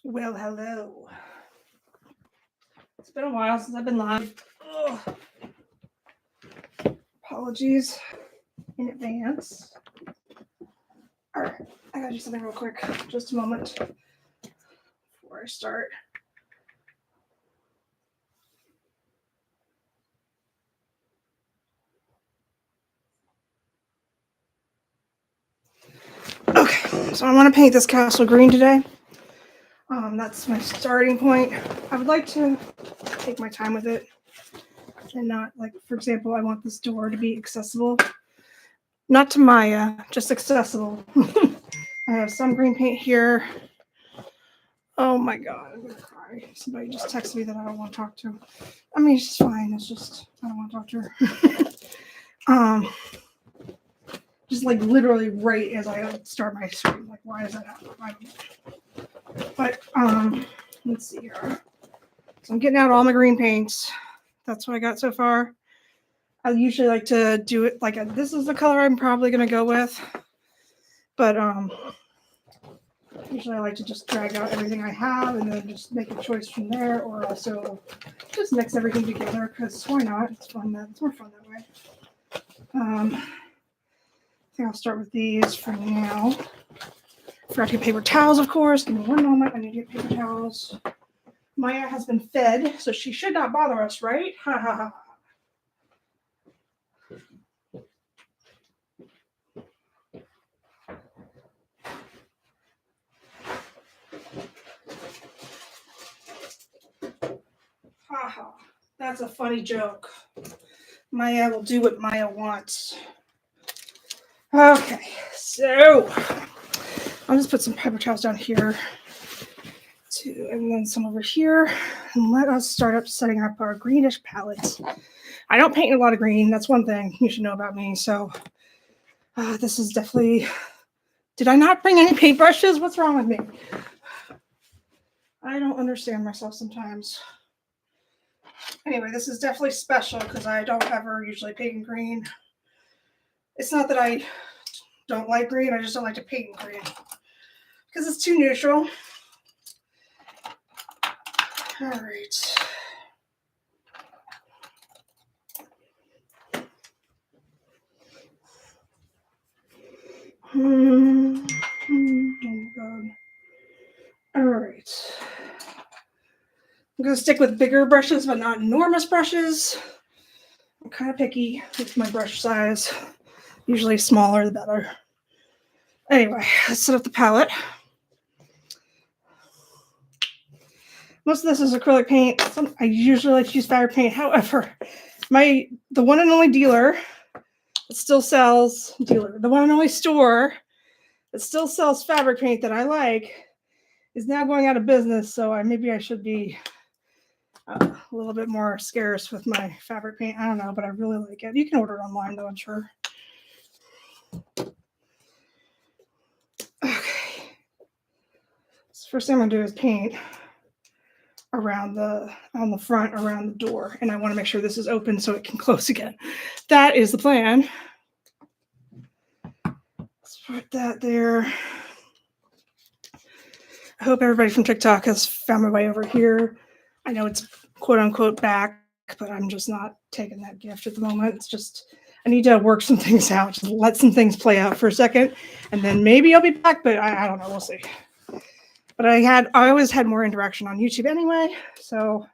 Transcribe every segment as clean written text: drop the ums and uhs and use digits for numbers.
Well, hello. It's been a while since I've been live. Ugh. Apologies in advance. All right, I gotta do something real quick. Just a moment before I start. Okay, so I want to paint this castle green today. That's my starting point. I would like to take my time with it and not, like, for example, I want this door to be accessible. Not to Maya, just accessible. I have some green paint here. Oh my god, I'm gonna cry. Somebody just texted me that I don't want to talk to. I mean, she's fine. It's just I don't want to talk to her. Just like literally right as I start my stream. Like, why does that happen? I don't know. But let's see here. So I'm getting out all my green paints. That's what I got so far. I usually like to do it like this is the color I'm probably gonna go with. But usually I like to just drag out everything I have and then just make a choice from there, or also just mix everything together because why not? It's fun. It's more fun that way. I think I'll start with these for now. Forgot to get paper towels, of course. Give me one moment. I need to get paper towels. Maya has been fed, so she should not bother us, right? Ha ha ha. Ha ha. That's a funny joke. Maya will do what Maya wants. Okay, so I'll just put some paper towels down here too, and then some over here. And let us start up setting up our greenish palette. I don't paint a lot of green. That's one thing you should know about me. So this is definitely. Did I not bring any paintbrushes? What's wrong with me? I don't understand myself sometimes. Anyway, this is definitely special because I don't ever usually paint in green. It's not that I don't like green. I just don't like to paint in green because it's too neutral. All right. Oh god. All right. I'm going to stick with bigger brushes, but not enormous brushes. I'm kind of picky with my brush size. Usually smaller, the better. Anyway, let's set up the palette. Most of this is acrylic paint. I usually like to use fabric paint. However, the one and only dealer that still sells the one and only store that still sells fabric paint that I like is now going out of business. So maybe I should be a little bit more scarce with my fabric paint. I don't know, but I really like it. You can order it online though, I'm sure. Okay. So first thing I'm gonna do is paint on the front around the door, and I want to make sure this is open so it can close again. That is the plan. Let's put that there. I hope everybody from TikTok has found my way over here. I know it's quote unquote back, but I'm just not taking that gift at the moment. It's just I need to work some things out, just let some things play out for a second, and then maybe I'll be back, but I don't know. We'll see. But I always had more interaction on YouTube anyway, so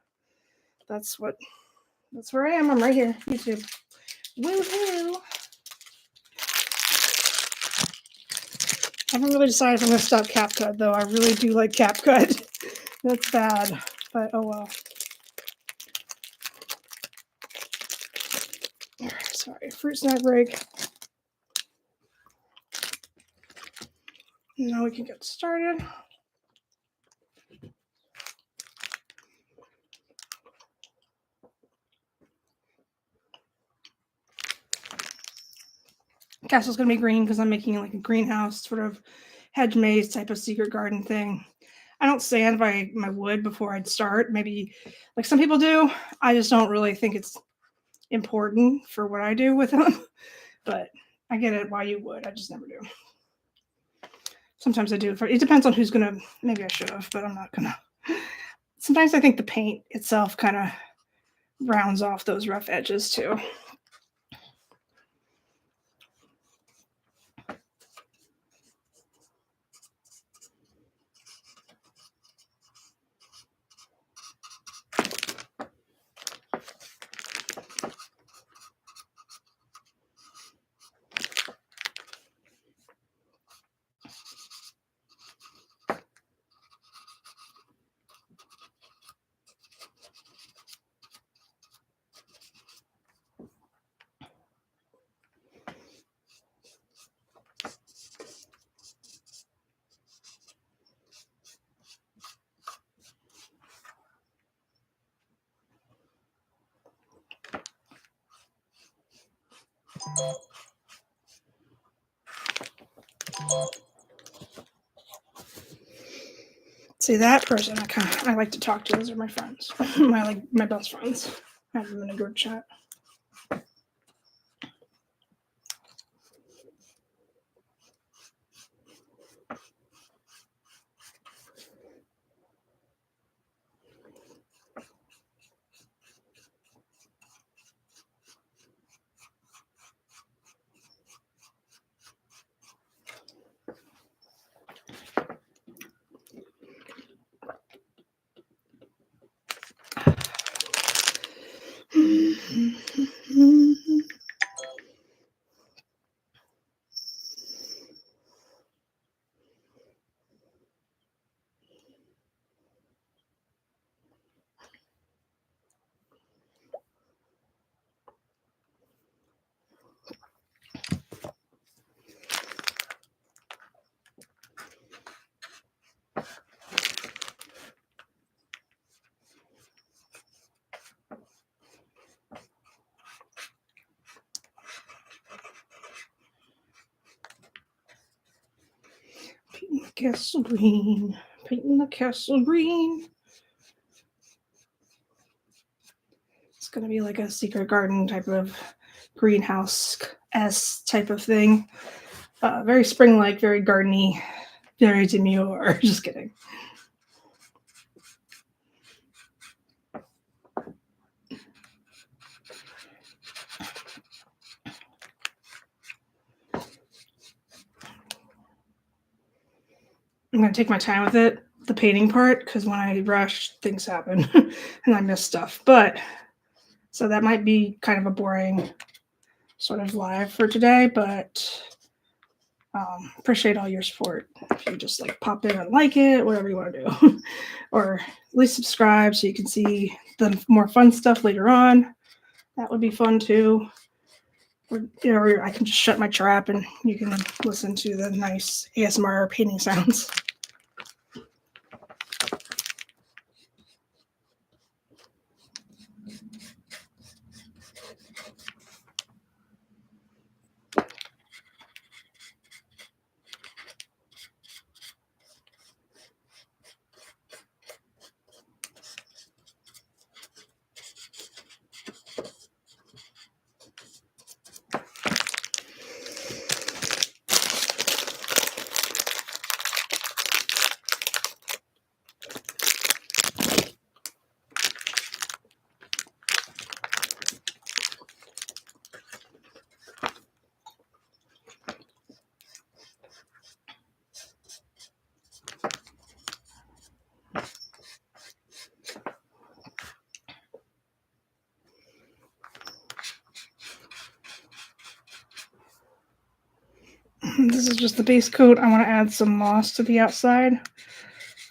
that's where I am. I'm right here, YouTube. Woohoo! I haven't really decided if I'm going to stop CapCut, though. I really do like CapCut. That's bad, but oh well. All right, sorry, fruit snack break. Now we can get started. Castle's going to be green because I'm making like a greenhouse, sort of hedge maze type of secret garden thing. I don't sand my wood before I'd start. Maybe like some people do. I just don't really think it's important for what I do with them. But I get it why you would. I just never do. Sometimes I do. It depends on who's gonna. Maybe I should have, but I'm not gonna. Sometimes I think the paint itself kind of rounds off those rough edges too. See, that person I like to talk to. Those are my friends. my best friends. I have them in a group chat. Painting the castle green. Painting the castle green. It's going to be like a secret garden type of greenhouse-esque type of thing. Very spring-like, very gardeny, very demure. Just kidding. I'm going to take my time with it, the painting part, because when I rush, things happen and I miss stuff. But so that might be kind of a boring sort of live for today, but appreciate all your support. If you just like pop in and like it, whatever you want to do, or at least subscribe so you can see the more fun stuff later on. That would be fun too. Or I can just shut my trap and you can listen to the nice ASMR painting sounds. This is just the base coat. I want to add some moss to the outside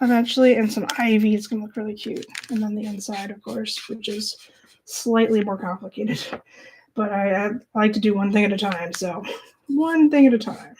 eventually, and some ivy. It's going to look really cute. And then the inside, of course, which is slightly more complicated. But I like to do one thing at a time, so one thing at a time.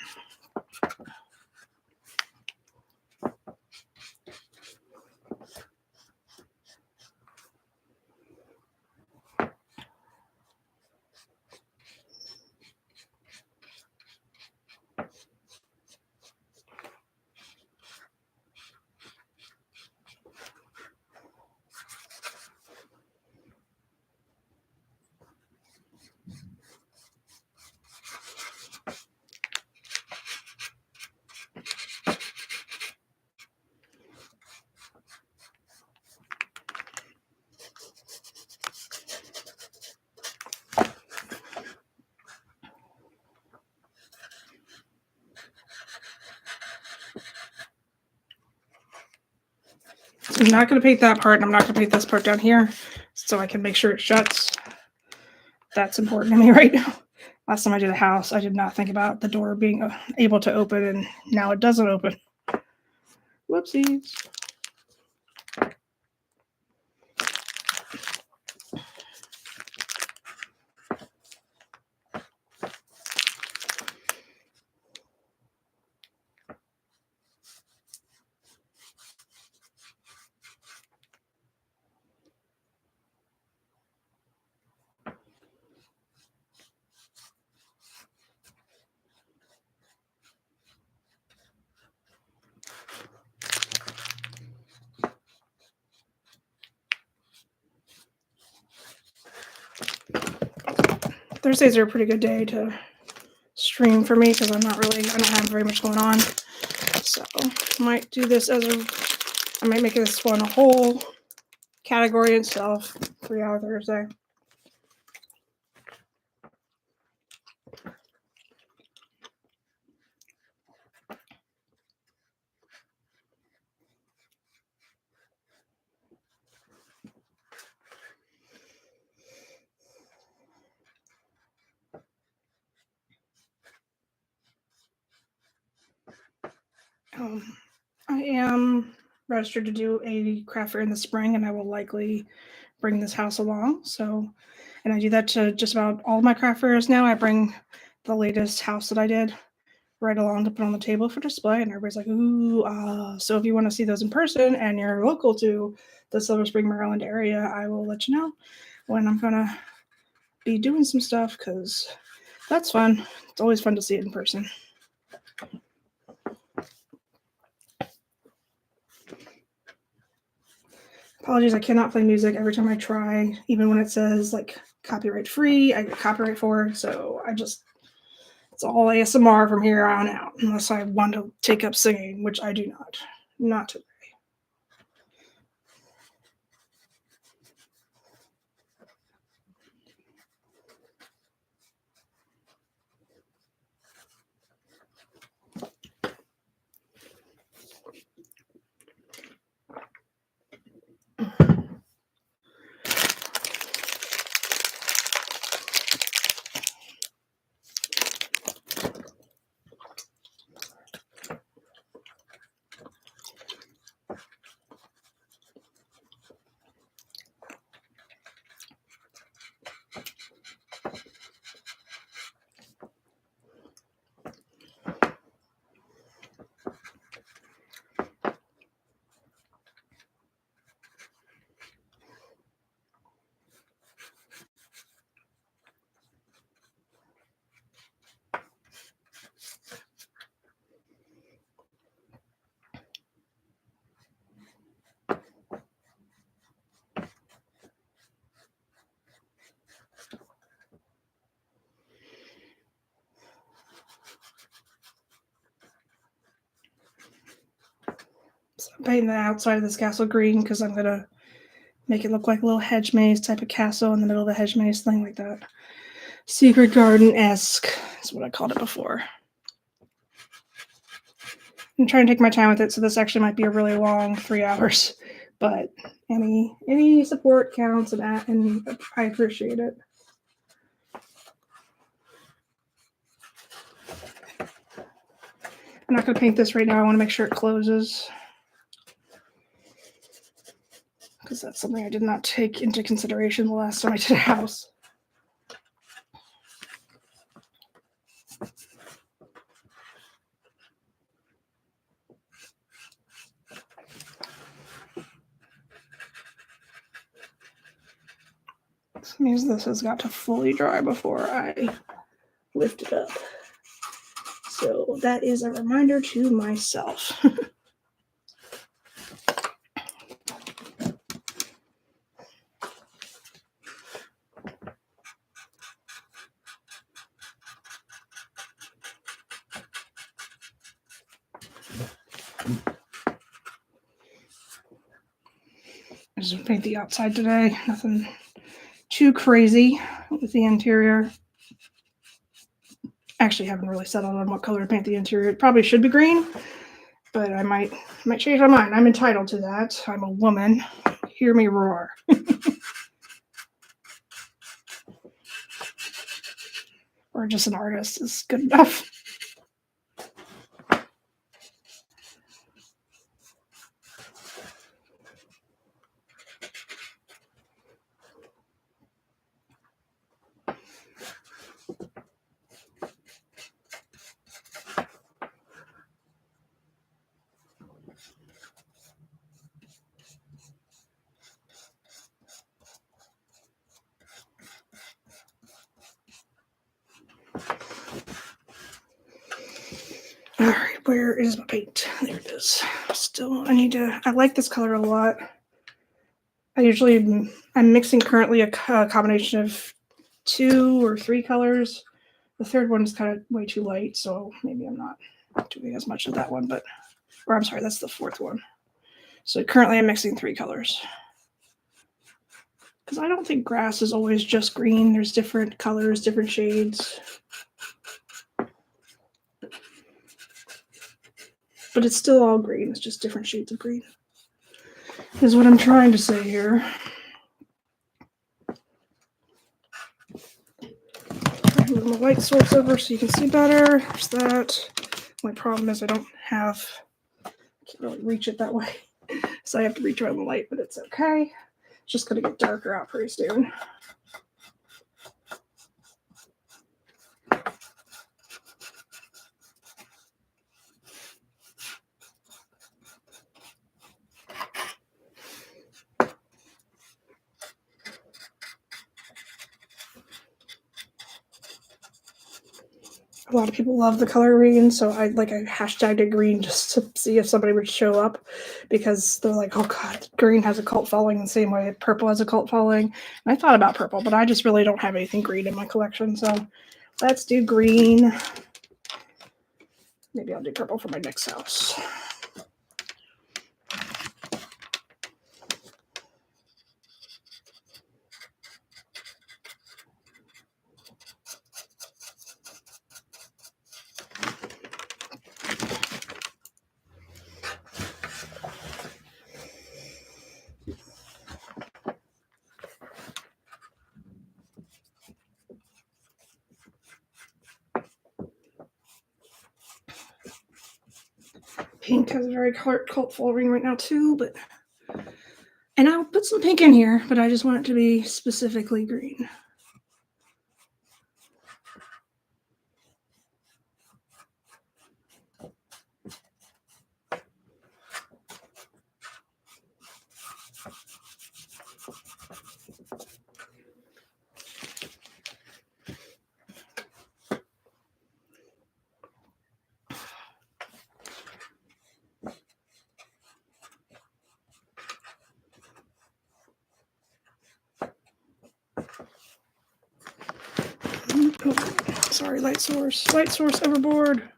I'm not going to paint that part, and I'm not going to paint this part down here, so I can make sure it shuts. That's important to me right now. Last time I did a house, I did not think about the door being able to open, and now it doesn't open. Whoopsies. Thursdays are a pretty good day to stream for me because I don't have very much going on. So I might do this I might make this one a whole category itself, 3 Hour Thursday. I am registered to do a craft fair in the spring, and I will likely bring this house along. So, and I do that to just about all of my craft fairs now. I bring the latest house that I did right along to put on the table for display, and everybody's like, ooh, so if you want to see those in person and you're local to the Silver Spring, Maryland area, I will let you know when I'm gonna be doing some stuff, because that's fun. It's always fun to see it in person. Apologies, I cannot play music every time I try, even when it says like copyright free, I get copyright for it. So it's all ASMR from here on out, unless I want to take up singing, which I do not. Not today. So I'm painting the outside of this castle green because I'm gonna make it look like a little hedge maze type of castle in the middle of the hedge maze thing, like that. Secret Garden-esque is what I called it before. I'm trying to take my time with it, so this actually might be a really long 3 hours, but any support counts, and I appreciate it. I'm not going to paint this right now. I want to make sure it closes, because that's something I did not take into consideration the last time I did a house. This means this has got to fully dry before I lift it up. So that is a reminder to myself. I just paint the outside today. Nothing too crazy with the interior. Actually, haven't really settled on what color to paint the interior. It probably should be green. but I might change my mind. I'm entitled to that. I'm a woman. Hear me roar. Or just an artist is good enough. All right, where is my paint? There it is. Still, I like this color a lot. I'm mixing currently a combination of 2 or 3 colors. The third one is kind of way too light, so maybe I'm not doing as much of that one, or I'm sorry, that's the fourth one. So currently I'm mixing 3 colors. Because I don't think grass is always just green. There's different colors, different shades. But it's still all green. It's just different shades of green. Is what I'm trying to say here. Move my light source over so you can see better. There's that. My problem is I can't really reach it that way. So I have to reach around the light, but it's okay. It's just going to get darker out pretty soon. A lot of people love the color green, so I hashtagged it green just to see if somebody would show up, because they're like, oh god, green has a cult following the same way purple has a cult following. And I thought about purple, but I just really don't have anything green in my collection, so let's do green. Maybe I'll do purple for my next house. Pink has a very cult following right now too, and I'll put some pink in here, but I just want it to be specifically green. Sorry, light source overboard.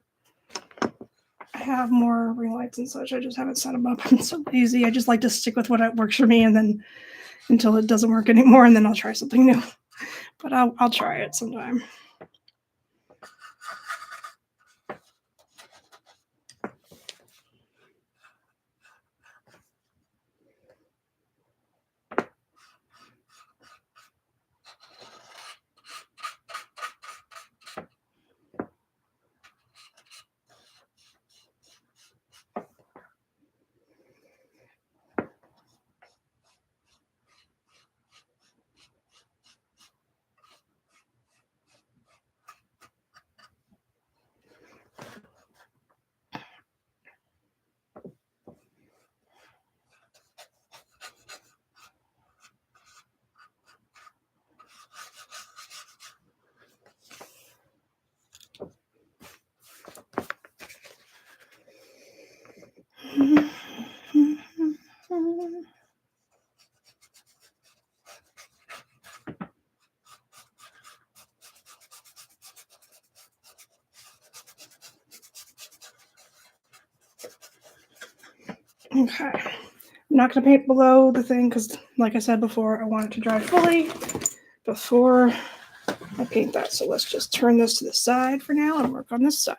I have more ring lights and such. I just haven't set them up. I'm so lazy. I just like to stick with what works for me, and then until it doesn't work anymore, and then I'll try something new. But I'll try it sometime. Okay. I'm not going to paint below the thing because, like I said before, I want it to dry fully before I paint that. So let's just turn this to the side for now and work on this side.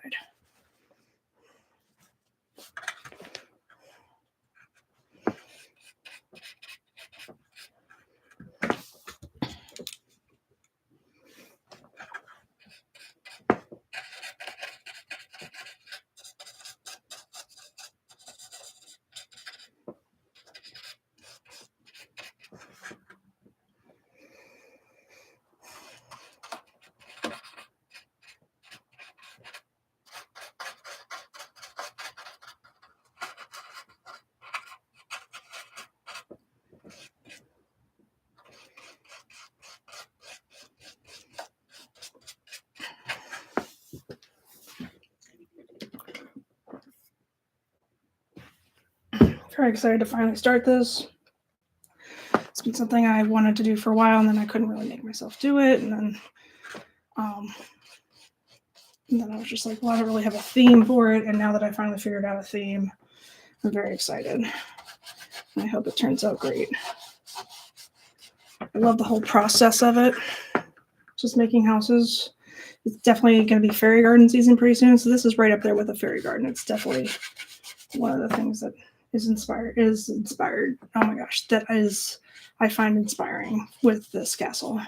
Very excited to finally start this. It's been something I wanted to do for a while, and then I couldn't really make myself do it. And then I was just like, well, I don't really have a theme for it. And now that I finally figured out a theme, I'm very excited. I hope it turns out great. I love the whole process of it. Just making houses. It's definitely going to be fairy garden season pretty soon. So this is right up there with a fairy garden. It's definitely one of the things that is inspired. Oh my gosh, I find inspiring with this castle.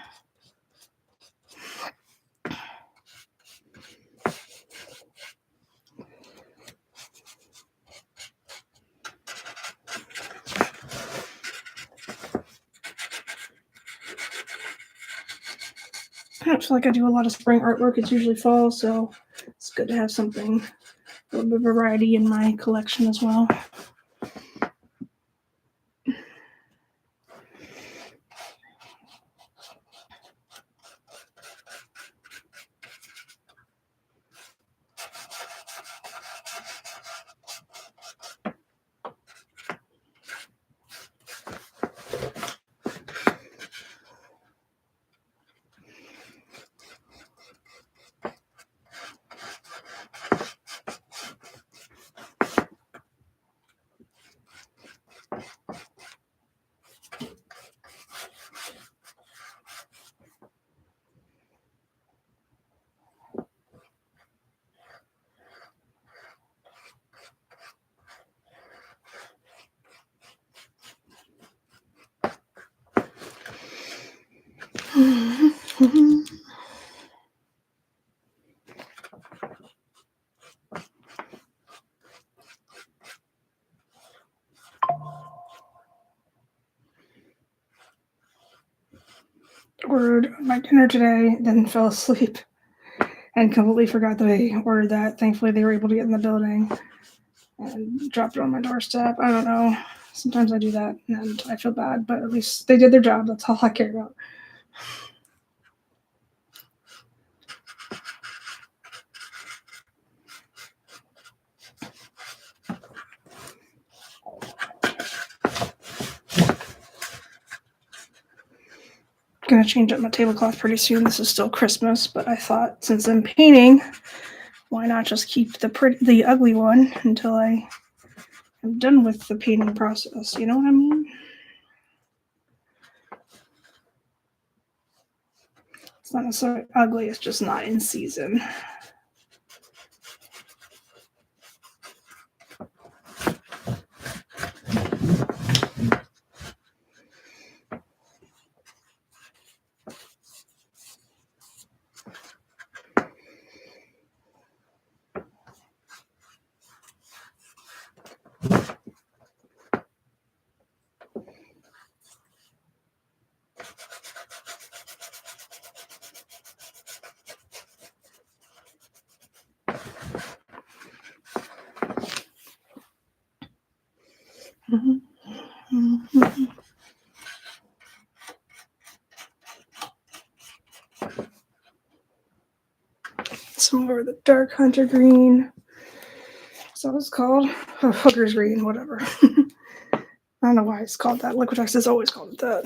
I don't feel like I do a lot of spring artwork. It's usually fall, so it's good to have something, a little bit of variety in my collection as well. Ordered my dinner today, then fell asleep and completely forgot that I ordered that. Thankfully, they were able to get in the building and dropped it on my doorstep. I don't know. Sometimes I do that and I feel bad, but at least they did their job. That's all I care about. Gonna change up my tablecloth pretty soon. This is still Christmas, but I thought since I'm painting, why not just keep the ugly one until I am done with the painting process? You know what I mean? It's not necessarily ugly, it's just not in season. Some more of the dark hunter green. That's what it's called. Oh, hooker's green, whatever. I don't know why it's called that. Liquitex has always called it that.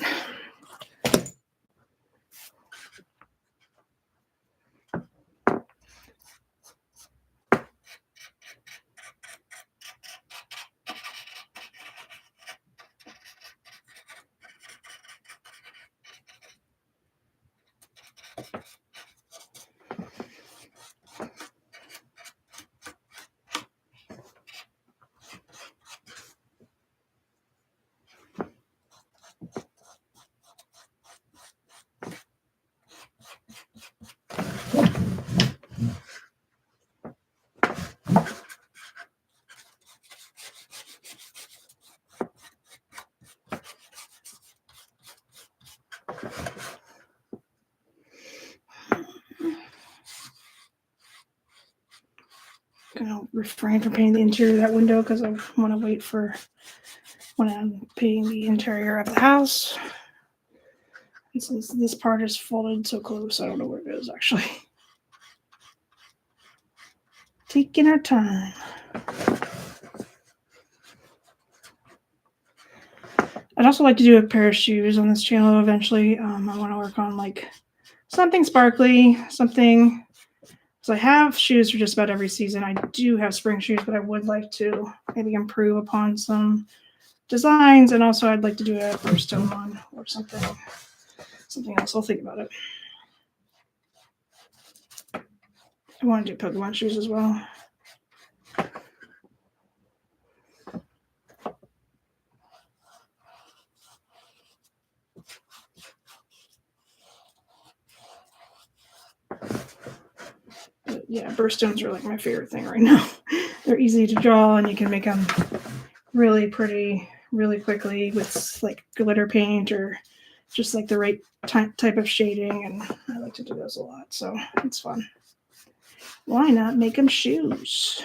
Gonna refrain from painting the interior of that window because I want to wait for when I'm painting the interior of the house. And since this part is folded so close, I don't know where it is actually. Taking our time. I'd also like to do a pair of shoes on this channel eventually. I want to work on like something sparkly, something. So I have shoes for just about every season. I do have spring shoes, but I would like to maybe improve upon some designs, and also I'd like to do a Birstone one or something else. I'll think about it. I want to do Pokemon shoes as well. But yeah, Birstones are like my favorite thing right now. They're easy to draw, and you can make them really pretty really quickly with like glitter paint or just like the right type of shading, and I like to do those a lot, so it's fun. Why not make them shoes?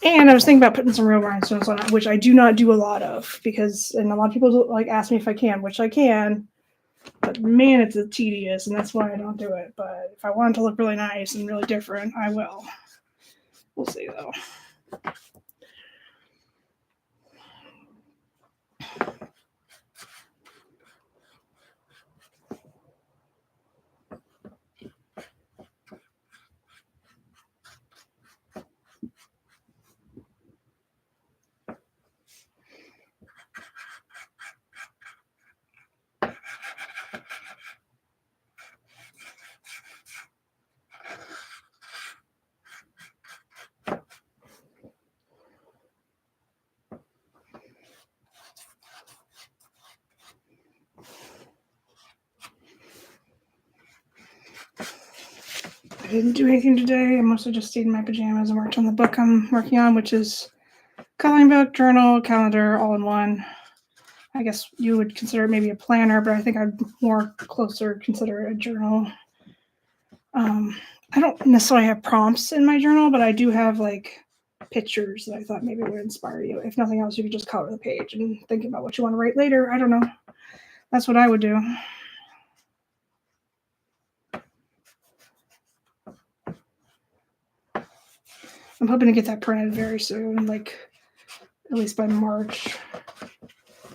And I was thinking about putting some real rhinestones on it, which I do not do a lot of, because, and a lot of people like ask me if I can, which I can, but man, it's tedious, and that's why I don't do it. But if I want it to look really nice and really different, I will. We'll see though. I didn't do anything today. I mostly just stayed in my pajamas and worked on the book I'm working on, which is coloring book, journal, calendar, all in one. I guess you would consider it maybe a planner, but I think I'd more closer consider it a journal. I don't necessarily have prompts in my journal, but I do have like pictures that I thought maybe would inspire you. If nothing else, you could just color the page and think about what you want to write later. I don't know. That's what I would do. I'm hoping to get that printed very soon, like at least by March.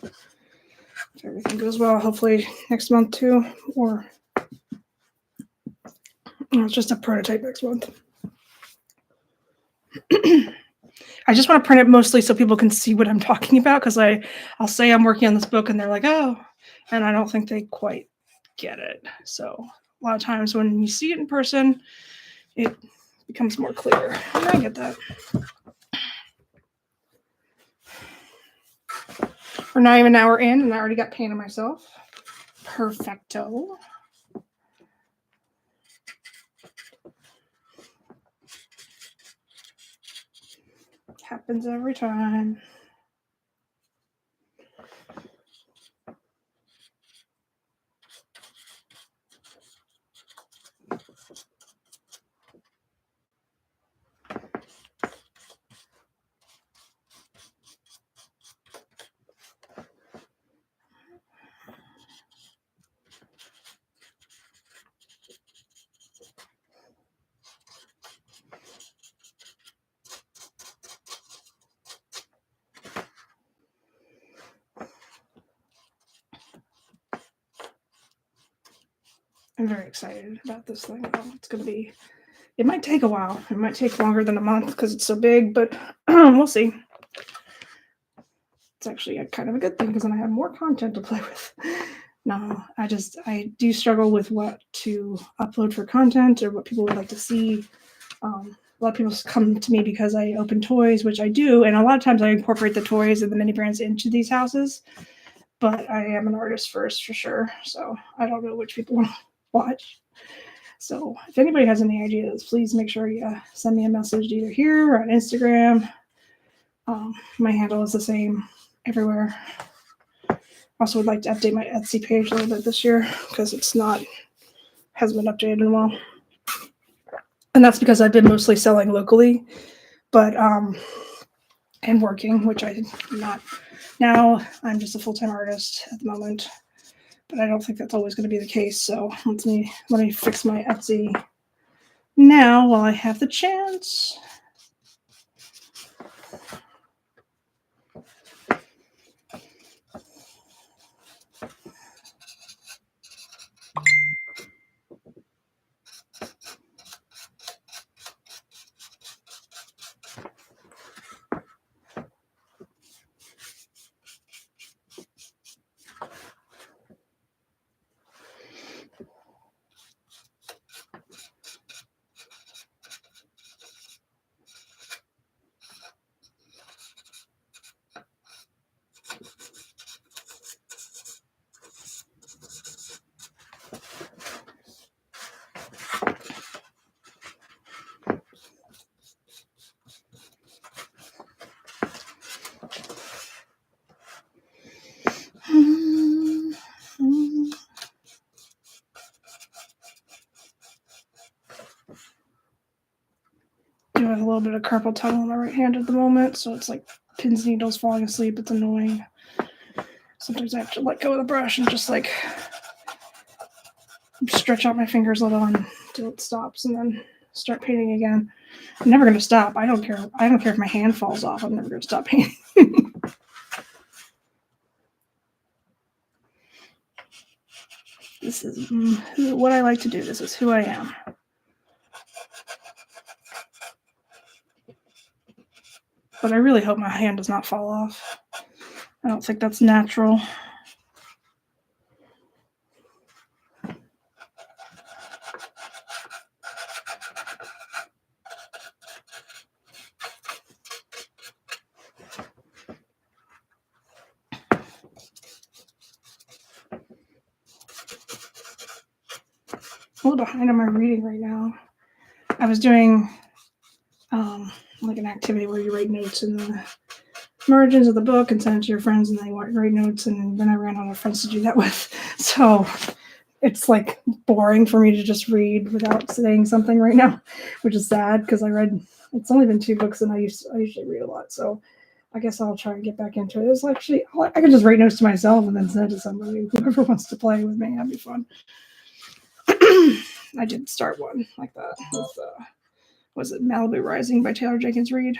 If everything goes well, hopefully next month too, or it's just a prototype next month. I just want to print it mostly so people can see what I'm talking about, because I'll say I'm working on this book and they're like, oh, and I don't think they quite get it. So a lot of times when you see it in person, it becomes more clear. And I get that. We're not even an hour in, and I already got painted myself. Perfecto. Happens every time. I'm very excited about this thing. It's going to be, it might take a while. It might take longer than a month because it's so big, but we'll see. It's actually kind of a good thing, because then I have more content to play with. No, I do struggle with what to upload for content or what people would like to see. A lot of people come to me because I open toys, which I do, and a lot of times I incorporate the toys and the mini brands into these houses. But I am an artist first, for sure, so I don't know which people want to watch. So if anybody has any ideas, please make sure you send me a message either here or on Instagram. My handle is the same everywhere. Also would like to update my Etsy page a little bit this year, because hasn't been updated in a while. And that's because I've been mostly selling locally, but and working, which I'm not now. I'm just a full-time artist at the moment, but I don't think that's always going to be the case. So let me fix my Etsy now while I have the chance. little bit of carpal tunnel on my right hand at the moment, so it's like pins, needles, falling asleep. It's annoying. Sometimes I have to let go of the brush and just like stretch out my fingers a little until it stops, and then start painting again. I'm never going to stop. I don't care. I don't care if my hand falls off. I'm never going to stop painting. This is what I like to do. This is who I am. But I really hope my hand does not fall off. I don't think that's natural. A little behind on my reading right now. I was doing like an activity where you write notes in the margins of the book and send it to your friends, and they write notes, and then I ran out of friends to do that with. So it's like boring for me to just read without saying something right now, which is sad because it's only been 2 books and I usually read a lot. So I guess I'll try and get back into it. It's actually, I can just write notes to myself and then send it to somebody, whoever wants to play with me. That'd be fun. I did start one like that with, was it Malibu Rising by Taylor Jenkins Reid?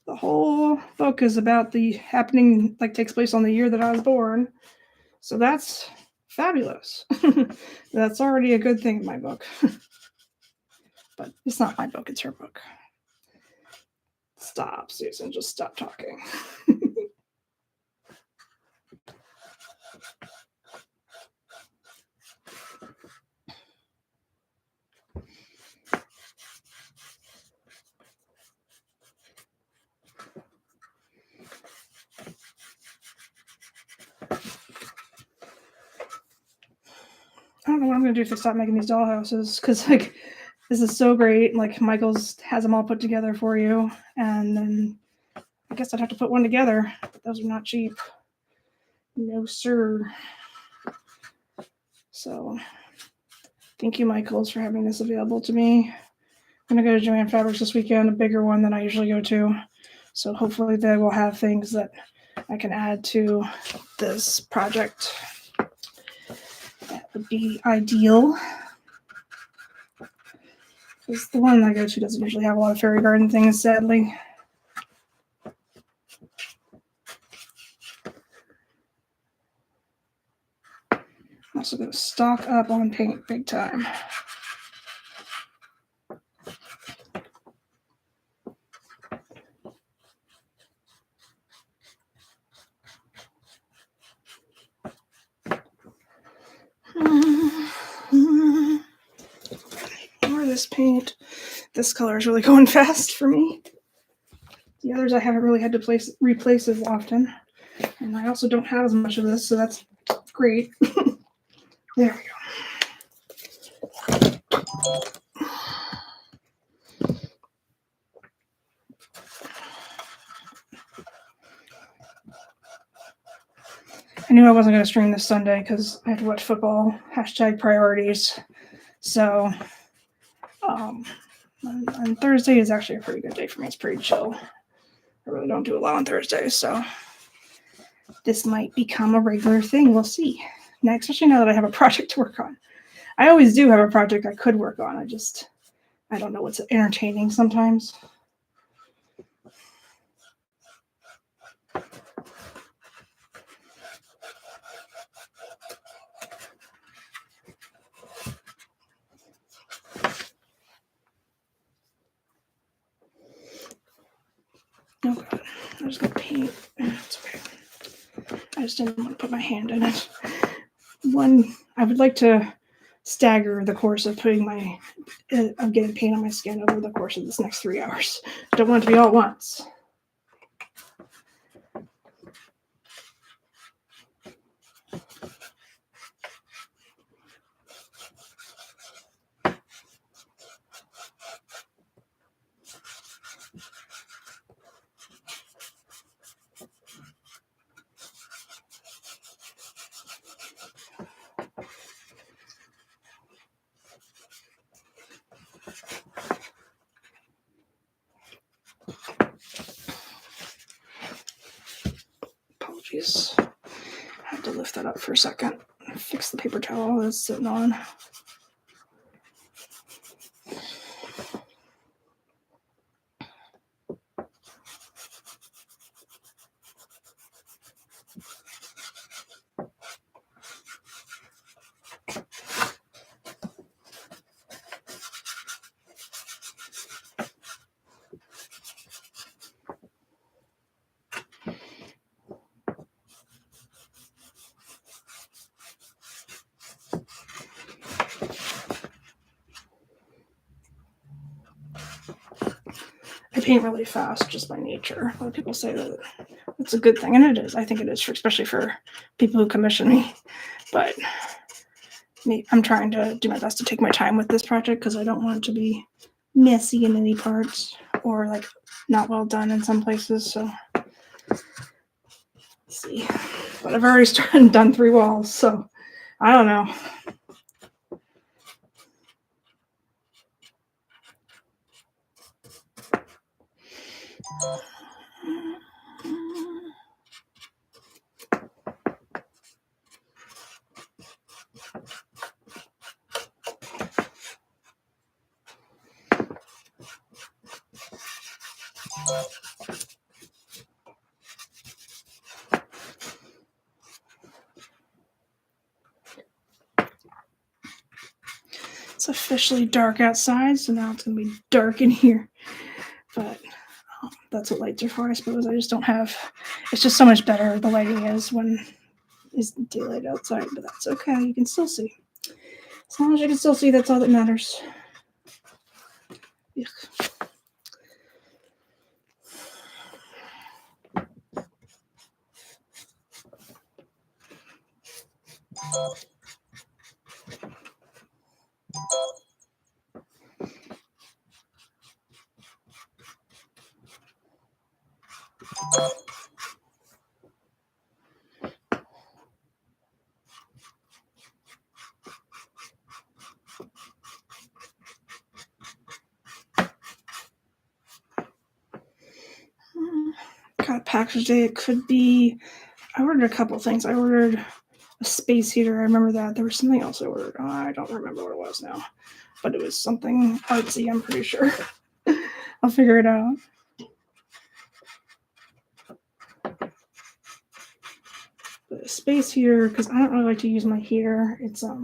The whole book is about the happening, like takes place on the year that I was born. So that's fabulous. That's already a good thing in my book. But it's not my book, it's her book. Stop, Susan, just stop talking. I don't know what I'm going to do if I stop making these dollhouses, because like this is so great. Like Michael's has them all put together for you, and then I guess I'd have to put one together. But those are not cheap. No, sir. So thank you, Michaels, for having this available to me. I'm going to go to Joann Fabrics this weekend, a bigger one than I usually go to. So hopefully they will have things that I can add to this project. That would be ideal. Because the one I go to doesn't usually have a lot of fairy garden things, sadly. I'm also going to stock up on paint big time. More this paint. This color is really going fast for me. The others I haven't really had to replace as often. And I also don't have as much of this, so that's great. There we go. I knew I wasn't going to stream this Sunday because I had to watch football. #priorities. So on Thursday is actually a pretty good day for me. It's pretty chill. I really don't do a lot on Thursdays, so this might become a regular thing. We'll see. Now, especially now that I have a project to work on. I always do have a project I could work on. I don't know what's entertaining sometimes. Oh god, I'm just gonna paint. It's okay. I just didn't want to put my hand in it. I would like to stagger the course of getting paint on my skin over the course of this next 3 hours. I don't want it to be all at once. Jeez. I have to lift that up for a second. Fix the paper towel that's sitting on. I paint really fast just by nature. A lot of people say that it's a good thing, and it is. I think it is, especially for people who commission me. But I'm trying to do my best to take my time with this project because I don't want it to be messy in any parts or like not well done in some places. So let's see. But I've already started and done 3 walls, so I don't know. It's officially dark outside, so now it's going to be dark in here. But that's what lights are for, I suppose. I just don't have. It's just so much better the lighting is when it's daylight outside, but that's okay. You can still see. As long as you can still see, that's all that matters. Yuck. Got a package today. It could be. I ordered a couple things. I ordered a space heater. I remember that. There was something else I ordered. I don't remember what it was now, but it was something artsy, I'm pretty sure. I'll figure it out. The space heater, because I don't really like to use my heater. It's I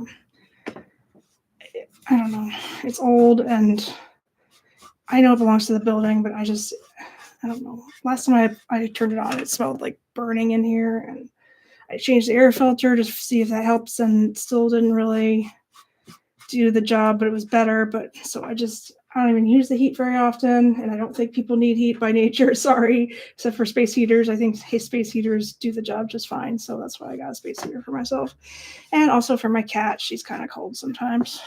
don't know. It's old and I know it belongs to the building, but I don't know. Last time I turned it on, it smelled like burning in here, and I changed the air filter to see if that helps, and it still didn't really do the job, but it was better. But so I don't even use the heat very often, and I don't think people need heat by nature. Sorry, except for space heaters. I think space heaters do the job just fine. So that's why I got a space heater for myself, and also for my cat. She's kind of cold sometimes.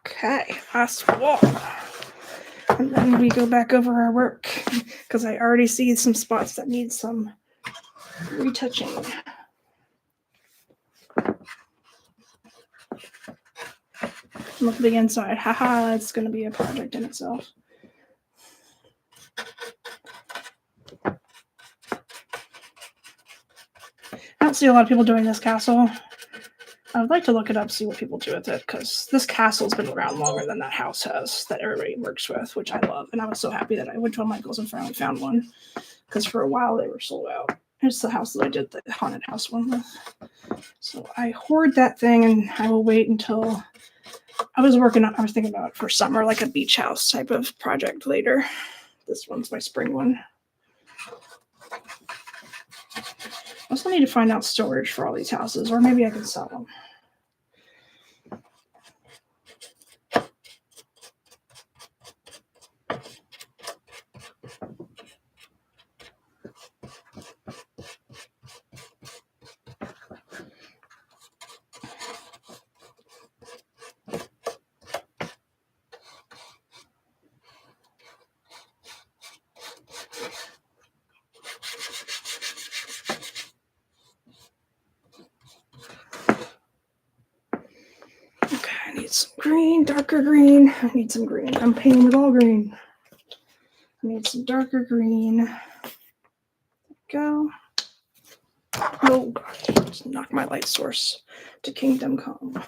Okay, last wall. And then we go back over our work because I already see some spots that need some retouching. Look at the inside. Haha, it's going to be a project in itself. I don't see a lot of people doing this castle. I would like to look it up, see what people do with it, because this castle's been around longer than that house has that everybody works with, which I love. And I was so happy that I went to a Michael's and finally found one, because for a while they were sold out. It's the house that I did the haunted house one with. So I hoard that thing, and I will wait until I was thinking about it for summer, like a beach house type of project later. This one's my spring one. I also need to find out storage for all these houses, or maybe I can sell them. some green, darker green. I need some green. I'm painting with all green. I need some darker green. Go. Oh, just knock my light source to Kingdom Come.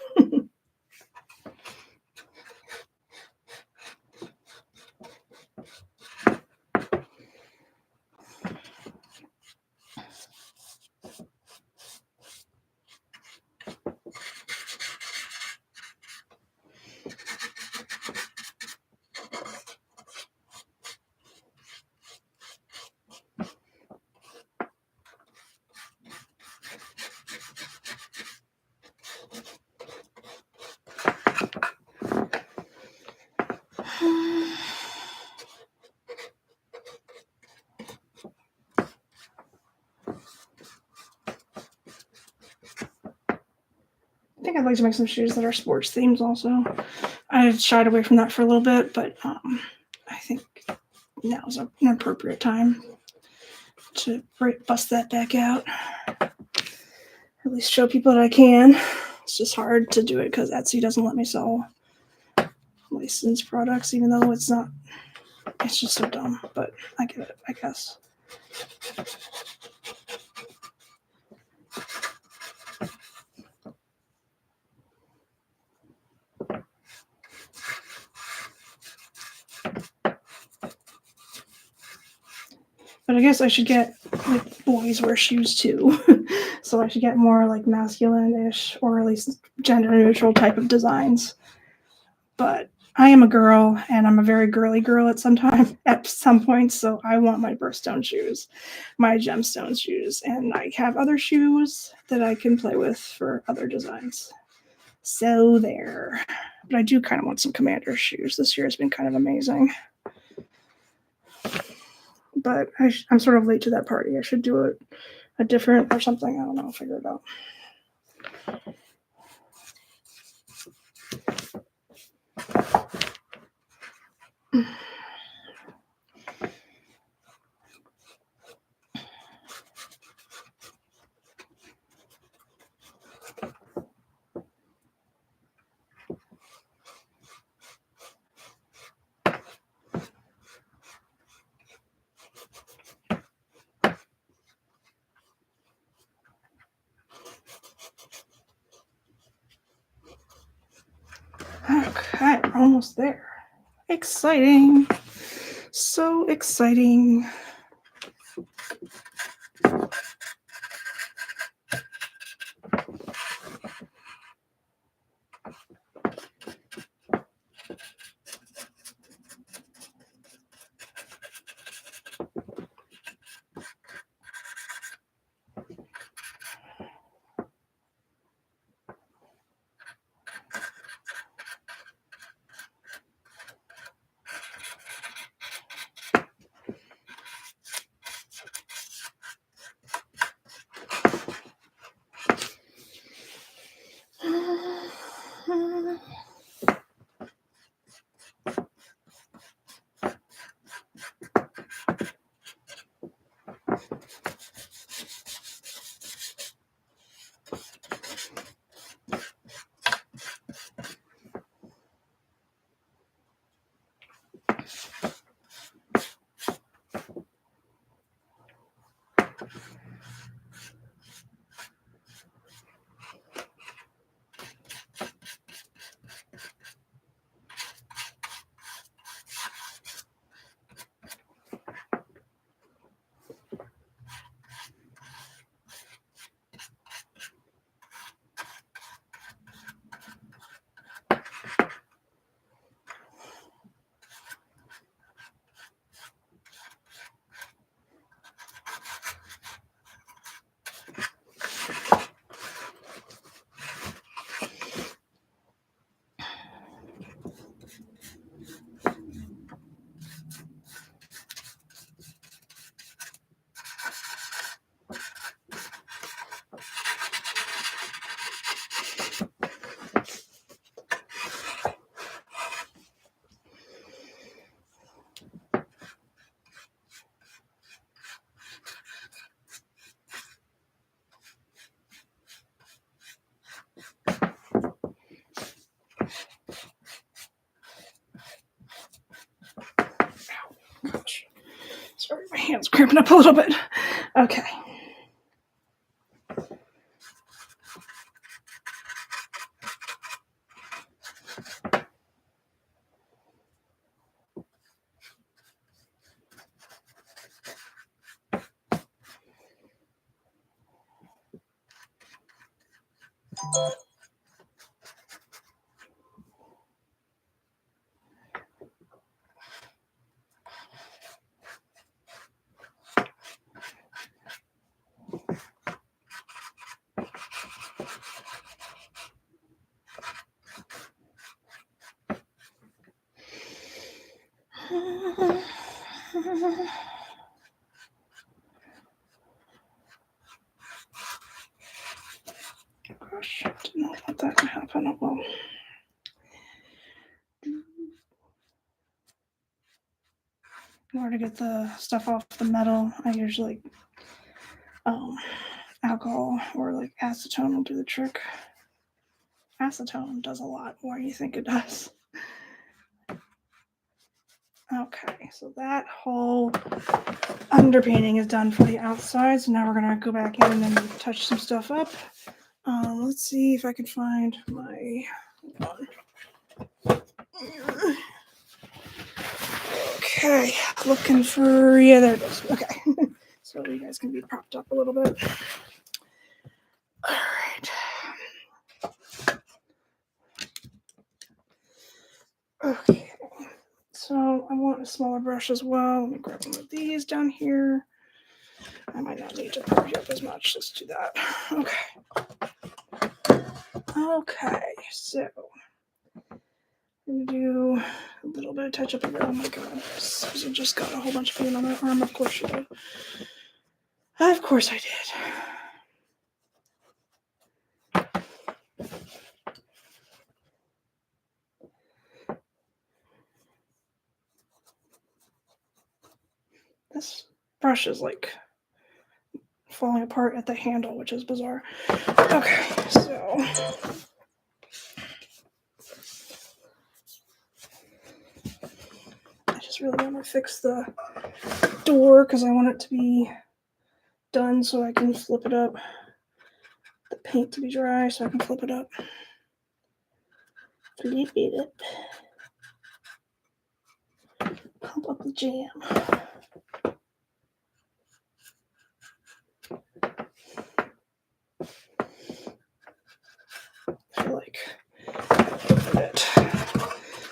I think I'd like to make some shoes that are sports themes also. I shied away from that for a little bit, but I think now is an appropriate time to bust that back out. At least show people that I can. It's just hard to do it because Etsy doesn't let me sell licensed products, even though it's not. It's just so dumb, but I get it, I guess. But I guess I should get, like, boys wear shoes too. So I should get more like masculine-ish or at least gender-neutral type of designs. But I am a girl and I'm a very girly girl at some point. So I want my birthstone shoes, my gemstone shoes, and I have other shoes that I can play with for other designs. So there. But I do kind of want some Commander shoes. This year has been kind of amazing. But I'm sort of late to that party. I should do it a different or something. I don't know. I'll figure it out. Okay, we're almost there. Exciting. So exciting. Sorry, my hand's cramping up a little bit. Okay. Gosh, I did not want that to happen. Oh, well. In order to get the stuff off the metal, I usually alcohol or like acetone will do the trick. Acetone does a lot more than you think it does. Okay, so that whole underpainting is done for the outside. So now we're gonna go back in and touch some stuff up. Let's see if I can find my. Okay, looking for, yeah, there it is. Okay, so you guys can be propped up a little bit. All right. Okay, so I want a smaller brush as well. Let me grab one of these down here. I might not need to purge up as much. Let's do that. Okay, so I'm gonna do a little bit of touch up here. Oh my god, Susan just got a whole bunch of paint on my arm. Of course she did. Of course I did. This brush is like falling apart at the handle, which is bizarre. Okay, so I just really want to fix the door because I want it to be done so I can flip it up. The paint to be dry so I can flip it up. Flip it up. Pump up the jam. I feel like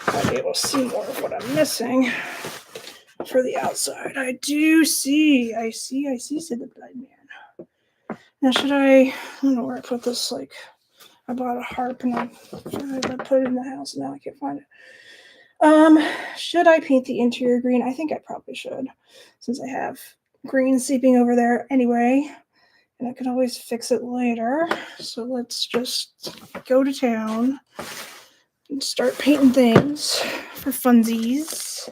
I'll be able to see more of what I'm missing for the outside. I see, said the blind man. Now I don't know where I put this, like, I bought a harp and I put it in the house and now I can't find it. Should I paint the interior green? I think I probably should, since I have green seeping over there anyway. And I can always fix it later. So let's just go to town and start painting things for funsies.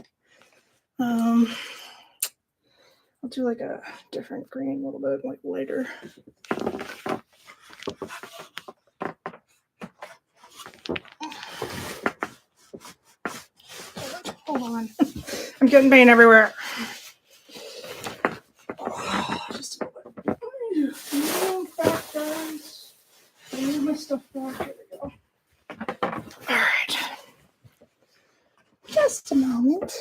I'll do like a different green a little bit, like later. Hold on. I'm getting paint everywhere. Just a little bit. Move back, guys. Move my stuff back. Here we go. All right. Just a moment.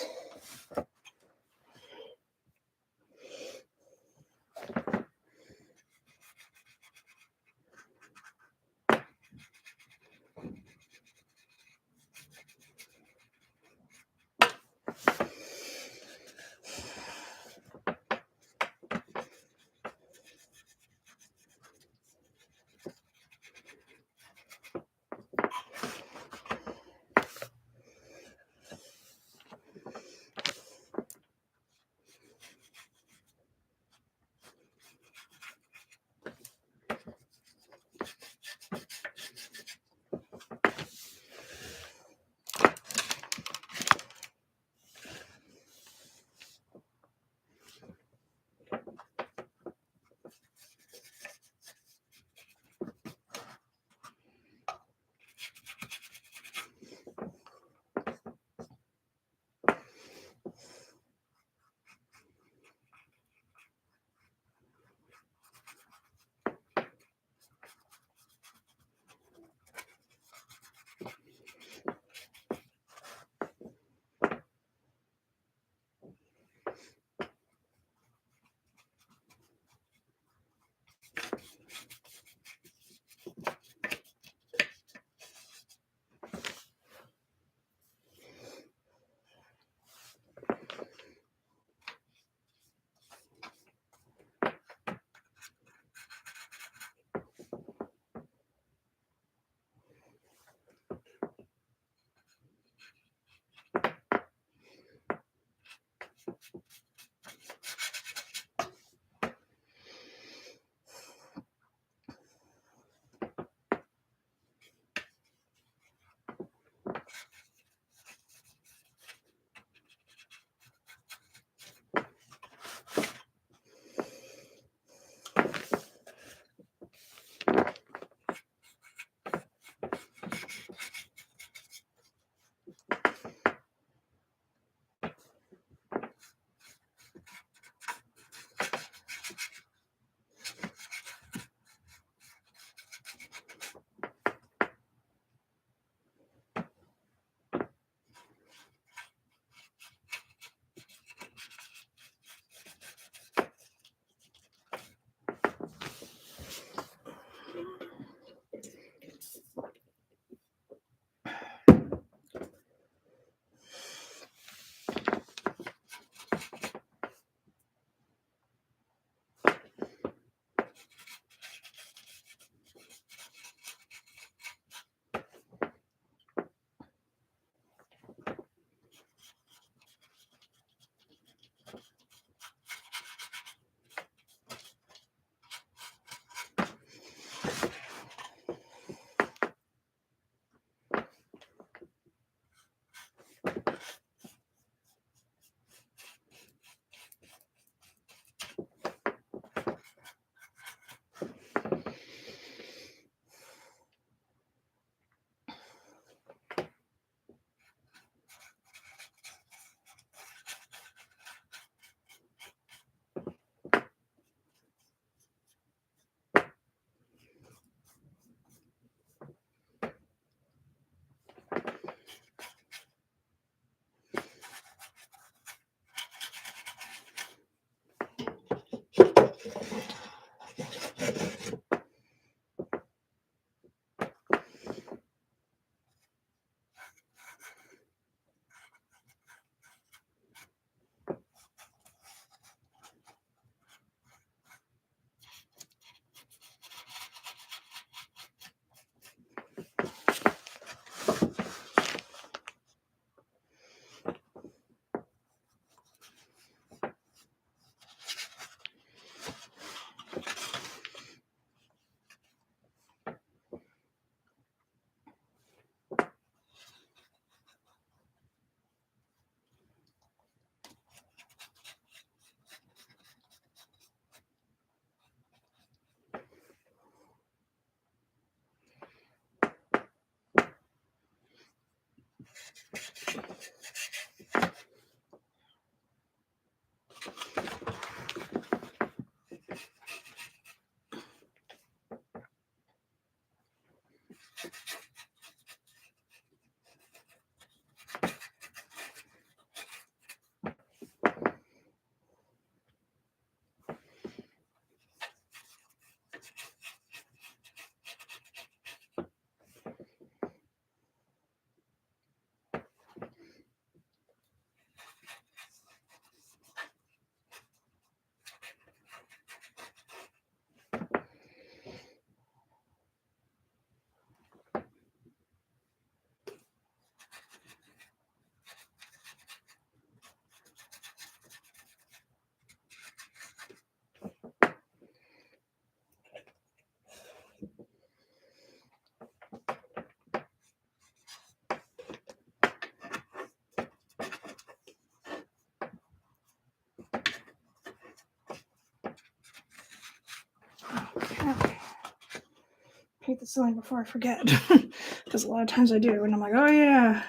paint the ceiling before I forget. Because a lot of times I do, and I'm like, oh yeah.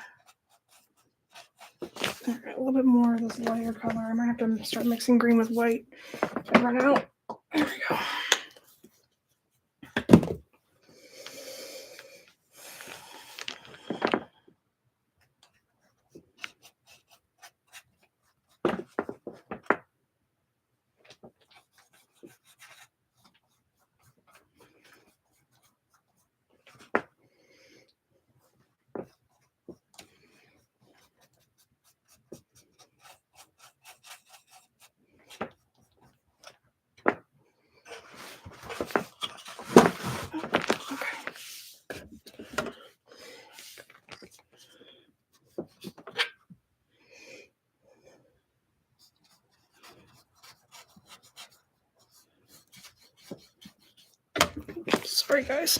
All right, a little bit more of this lighter color. I might have to start mixing green with white if I run out. There we go. Sorry, guys.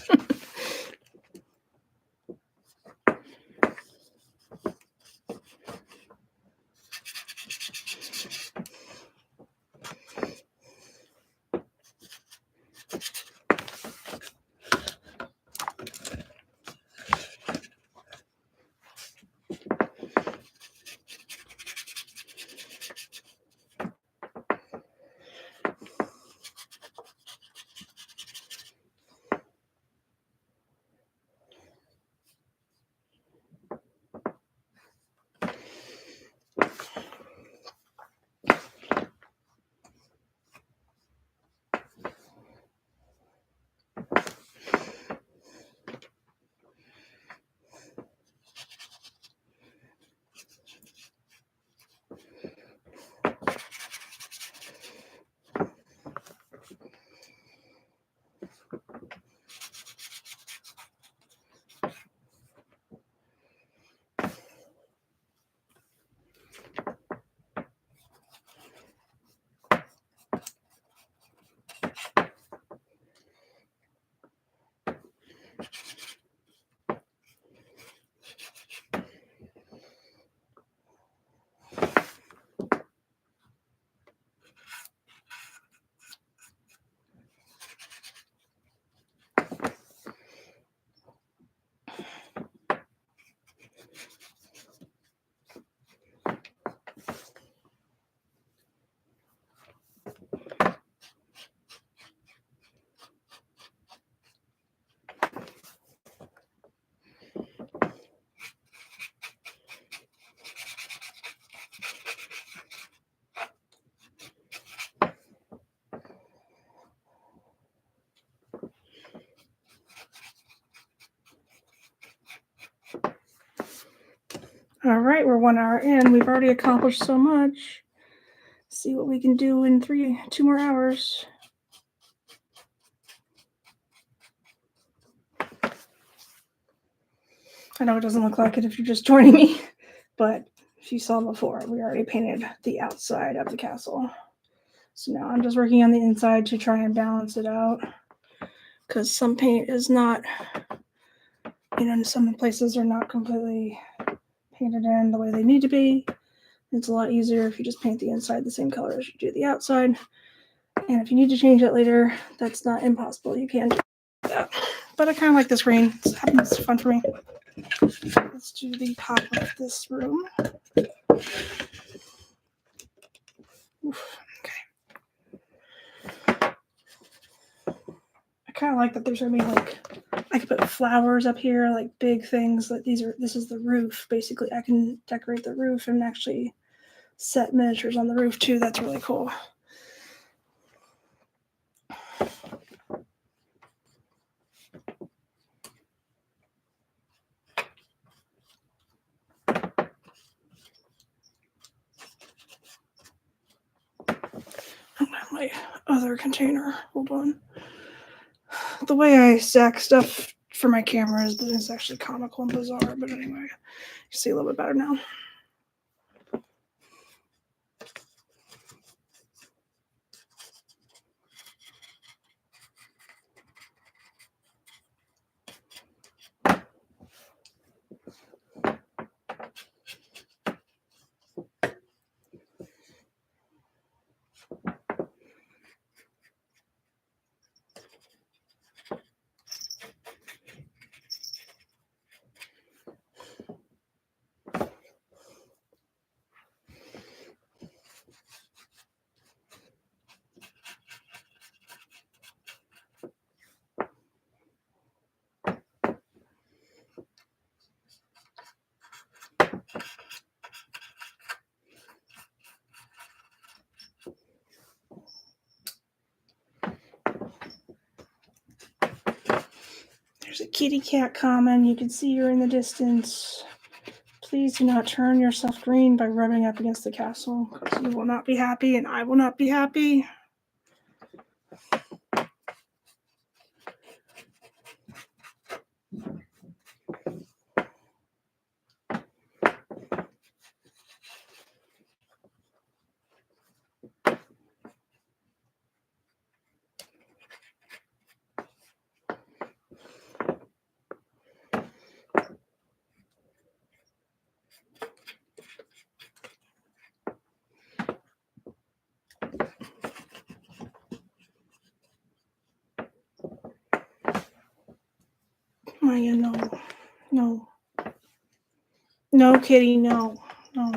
All right, we're 1 hour in. We've already accomplished so much. See what we can do in 2 more hours. I know it doesn't look like it if you're just joining me, but if you saw before, we already painted the outside of the castle. So now I'm just working on the inside to try and balance it out, because some paint is not, some places are not completely painted in the way they need to be. It's a lot easier if you just paint the inside the same color as you do the outside. And if you need to change it later, that's not impossible. You can do that. But I kind of like this green. It's fun for me. Let's do the top of this room. Oof, okay. I kind of like that there's gonna be I could put flowers up here, like big things. Like this is the roof. Basically, I can decorate the roof and actually set miniatures on the roof too. That's really cool. I don't have my other container. Hold on. The way I stack stuff for my cameras is actually comical and bizarre, but anyway, you see a little bit better now. There's a kitty cat common. You can see her in the distance. Please do not turn yourself green by rubbing up against the castle, because you will not be happy and I will not be happy. Maya, no. No. No, kitty, no. No.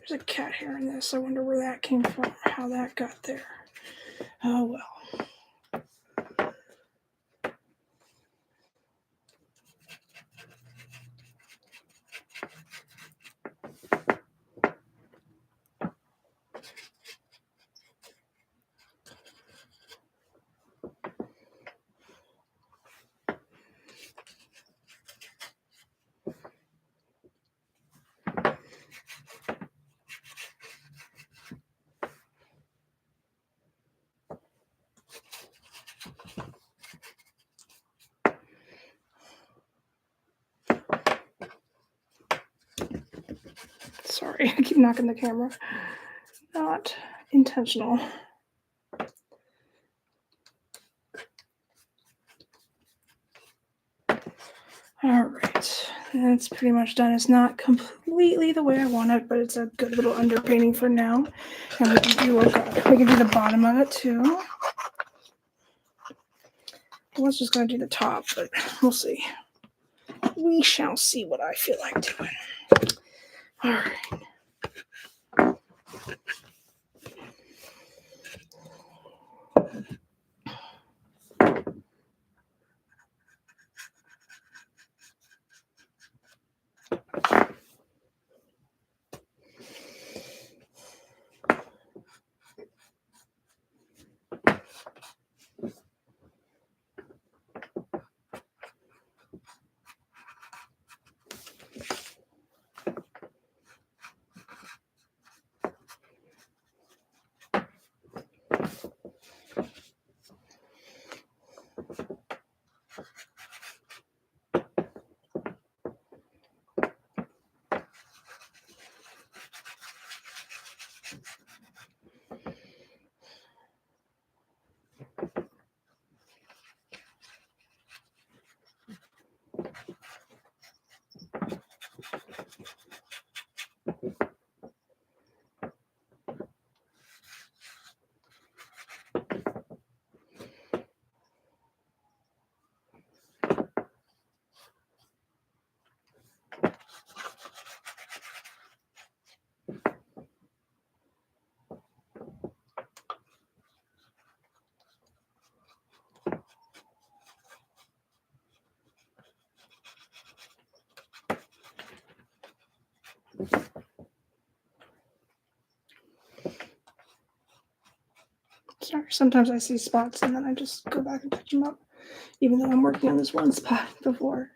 There's a cat hair in this. I wonder where that came from, how that got there. Oh well. Sorry, I keep knocking the camera. Not intentional. All right, that's pretty much done. It's not completely the way I want it, but it's a good little underpainting for now. And we can do the bottom of it too. I was just going to do the top, but we'll see. We shall see what I feel like doing. All right. Sorry, sometimes I see spots and then I just go back and touch them up, even though I'm working on this one spot before.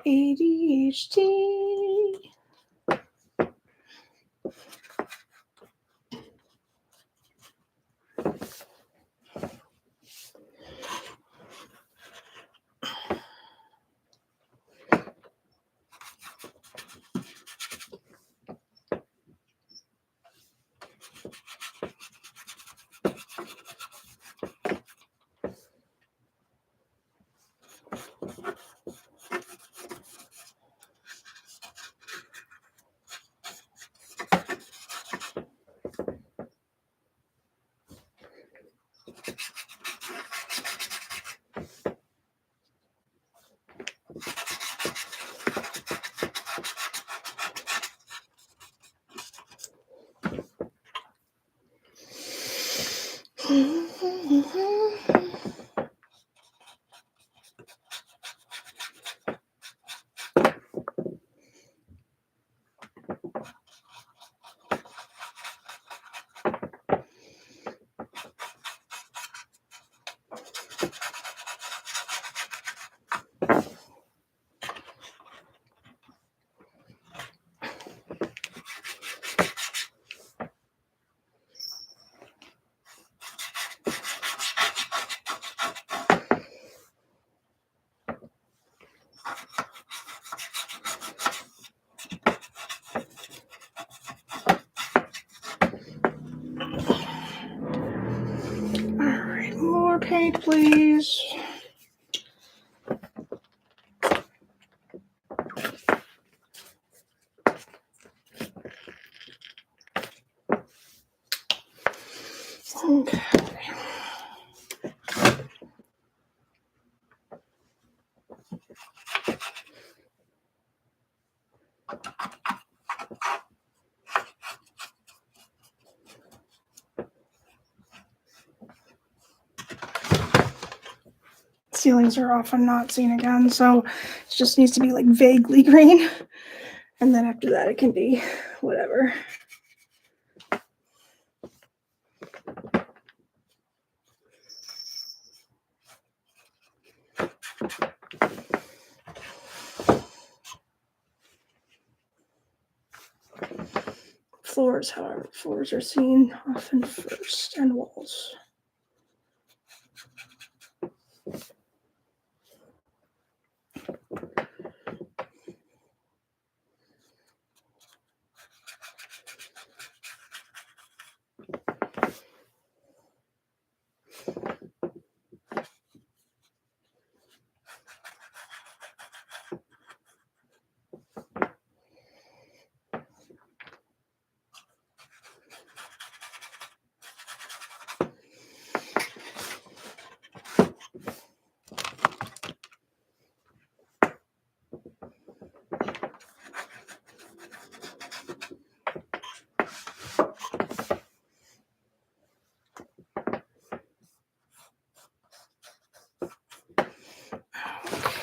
ADHD. Alright, more paint, please. Okay. Ceilings are often not seen again, so it just needs to be like vaguely green. And then after that, it can be whatever. Floors, however, floors are seen often first, and walls.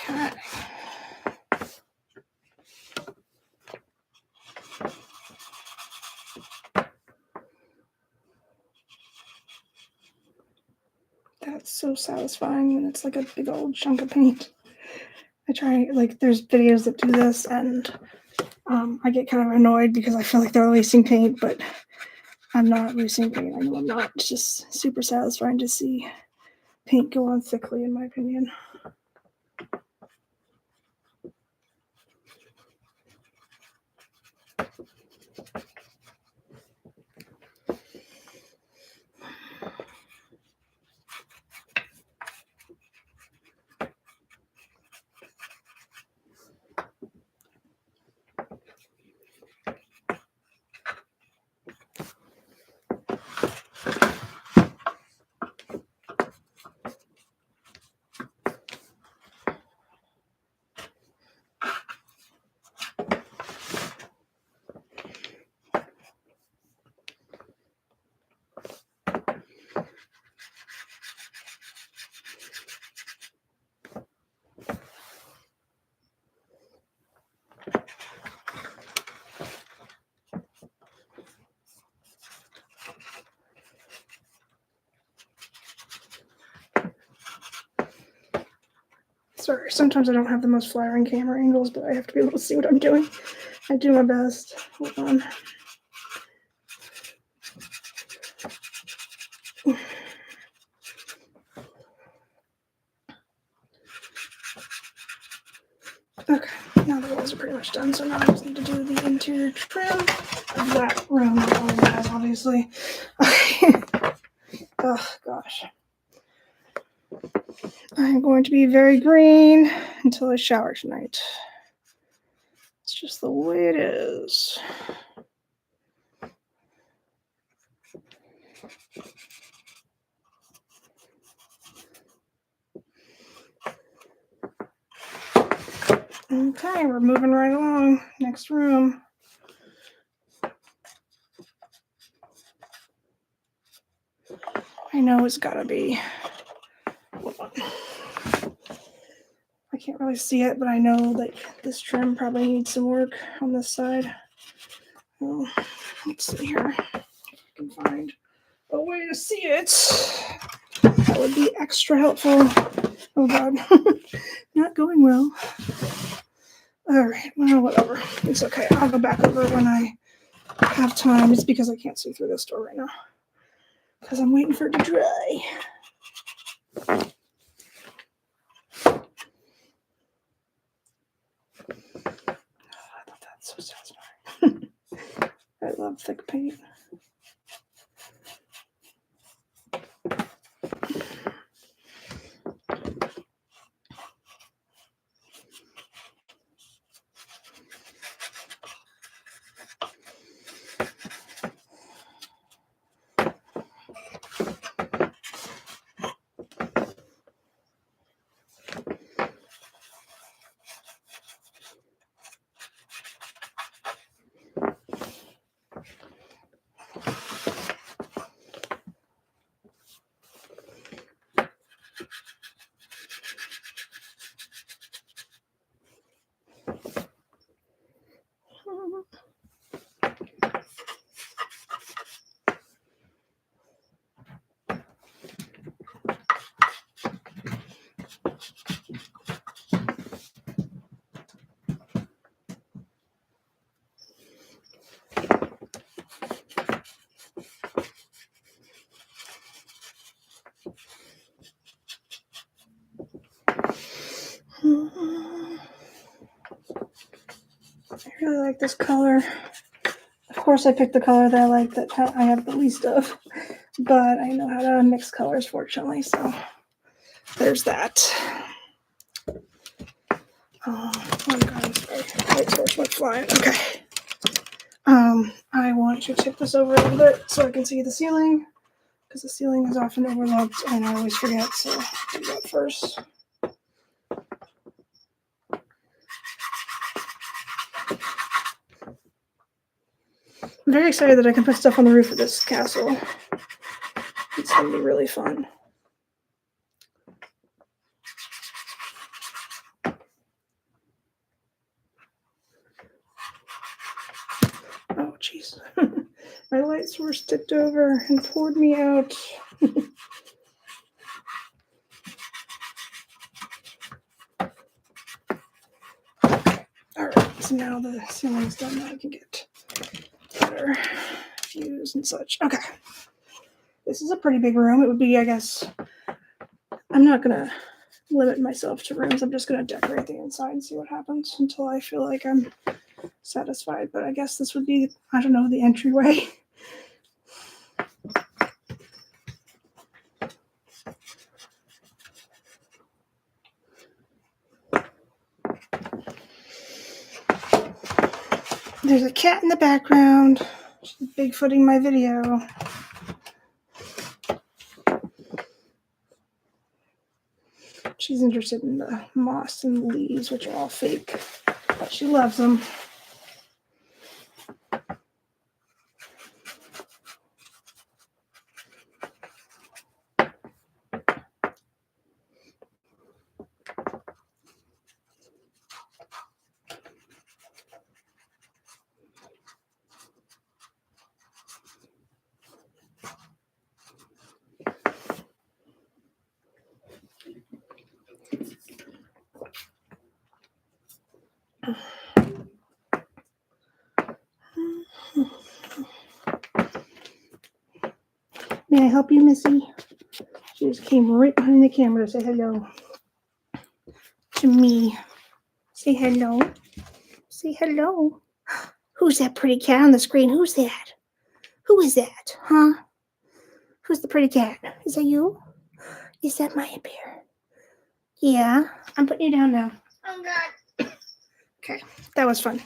Okay. That's so satisfying when it's like a big old chunk of paint. I try, like, there's videos that do this, and I get kind of annoyed because I feel like they're wasting paint, but I'm not wasting paint. I know I'm not. It's just super satisfying to see paint go on thickly, in my opinion. Sorry, sometimes I don't have the most flattering camera angles, but I have to be able to see what I'm doing. I do my best. Hold on. Okay, now the walls are pretty much done, so now I just need to do the interior trim of that room, not all of that, obviously. Okay. Oh, gosh. I'm going to be very green until I shower tonight. It's just the way it is. Okay, we're moving right along. Next room. I know it's gotta be. Hold on. I can't really see it, but I know like this trim probably needs some work on this side. Well, let's see here. If I can find a way to see it. That would be extra helpful. Oh god. Not going well. Alright, well, whatever. It's okay. I'll go back over when I have time. It's because I can't see through this door right now. Because I'm waiting for it to dry. I thought that's so satisfying. I love thick paint. I really like this color. Of course, I picked the color that I like, that I have the least of, but I know how to mix colors, fortunately, so there's that. Oh my god, I'm sorry. Light source went flying. Okay. I want to tip this over a little bit so I can see the ceiling, because the ceiling is often overlooked and I always forget, so I'll do that first. I'm very excited that I can put stuff on the roof of this castle. It's going to be really fun. Oh, jeez. My light source tipped over and poured me out. Alright, so now the ceiling's done. Now I can get better views and such. Okay. This is a pretty big room. It would be, I guess, I'm not going to limit myself to rooms. I'm just going to decorate the inside and see what happens until I feel like I'm satisfied. But I guess this would be, I don't know, the entryway. There's a cat in the background. She's bigfooting my video. She's interested in the moss and leaves, which are all fake, but she loves them. May I help you, Missy? She just came right behind the camera to say hello to me. Say hello. Say hello. Who's that pretty cat on the screen? Who's that? Who is that? Huh? Who's the pretty cat? Is that you? Is that Maya Bear? Yeah. I'm putting you down now. Oh, God. Okay. That was fun.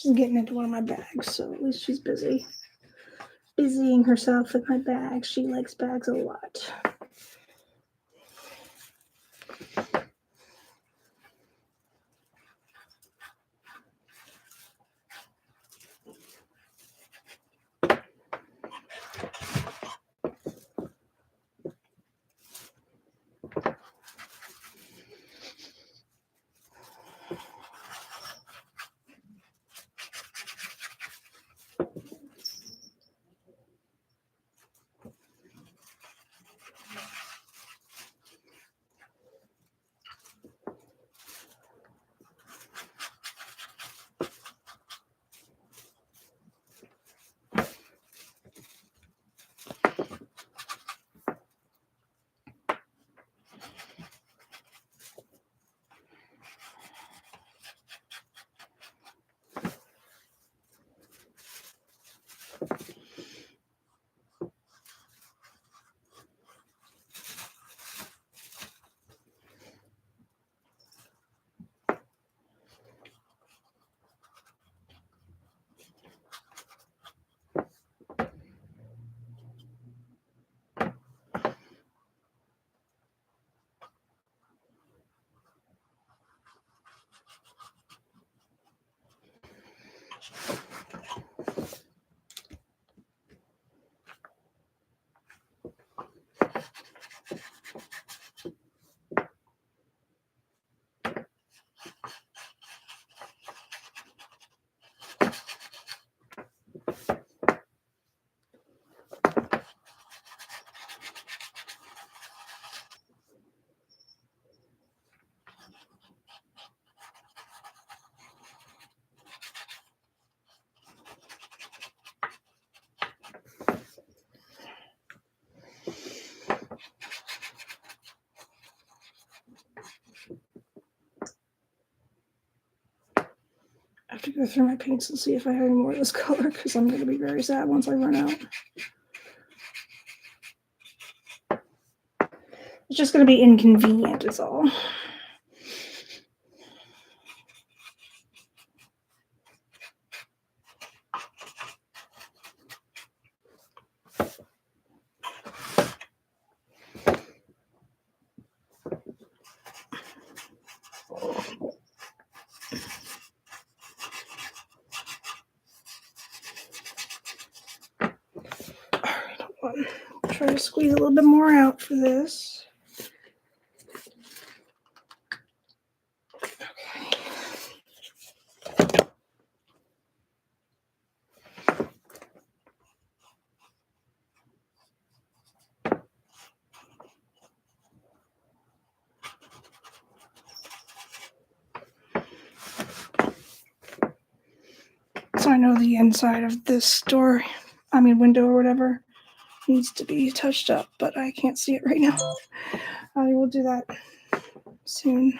She's getting into one of my bags, so at least she's busy. Busying herself with my bags. She likes bags a lot. I have to go through my paints and see if I have any more of this color because I'm going to be very sad once I run out. It's just going to be inconvenient, is all. Try to squeeze a little bit more out for this. So I know the inside of this window or whatever, needs to be touched up, but I can't see it right now. I will do that soon.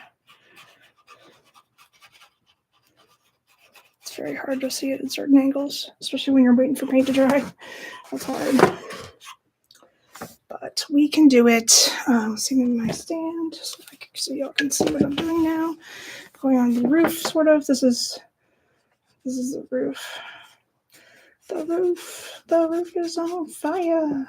It's very hard to see it at certain angles, especially when you're waiting for paint to dry. That's hard. But we can do it. Sitting in my stand, so y'all can see what I'm doing now. Going on the roof, sort of. This is the roof. The roof is on fire.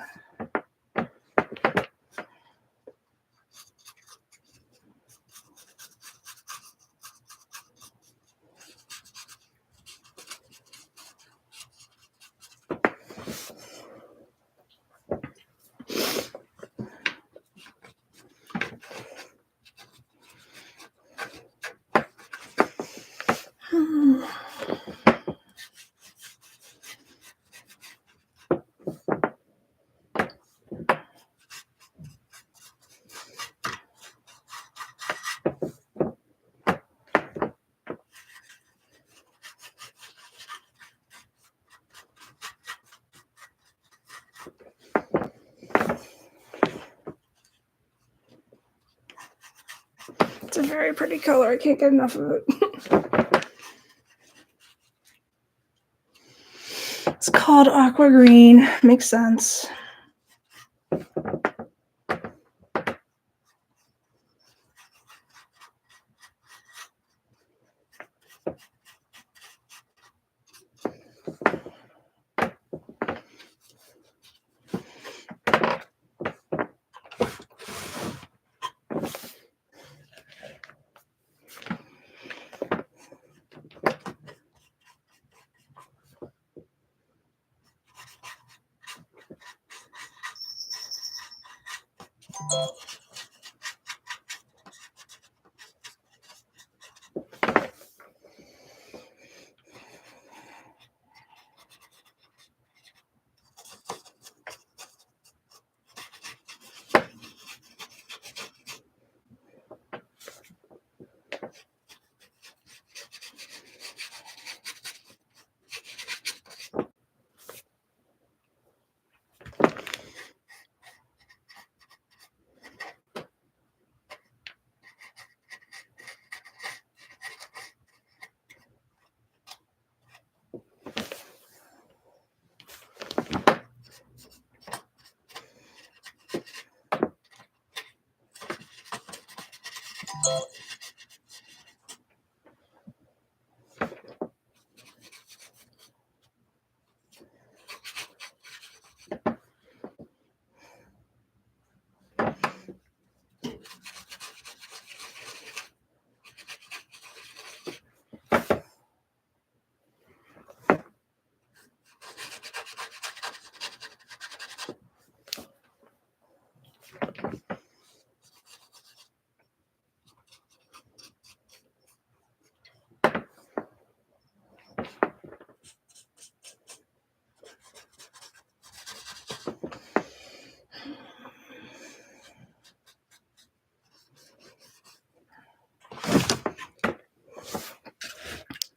It's a very pretty color. I can't get enough of it. It's called aqua green. Makes sense.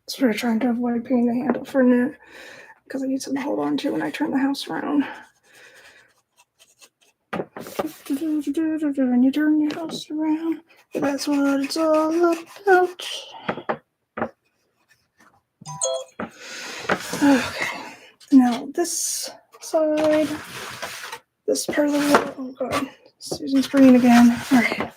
Sort of trying to avoid painting the handle for a minute because I need something to hold on to when I turn the house around. When you turn your house around, that's what it's all about. Okay, now this side, this part of the wall. Oh god, Susan's green again. All right.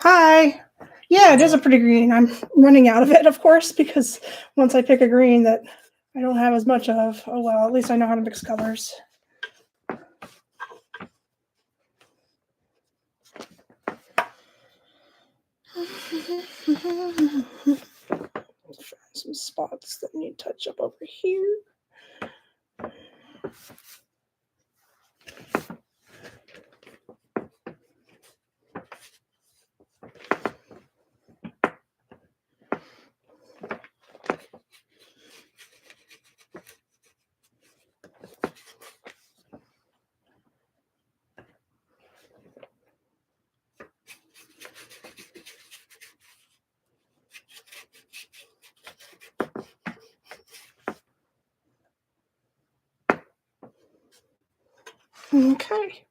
Hi. Yeah, it is a pretty green. I'm running out of it, of course, because once I pick a green that I don't have as much of, oh well, at least I know how to mix colors. Some spots that need touch up over here. Okay,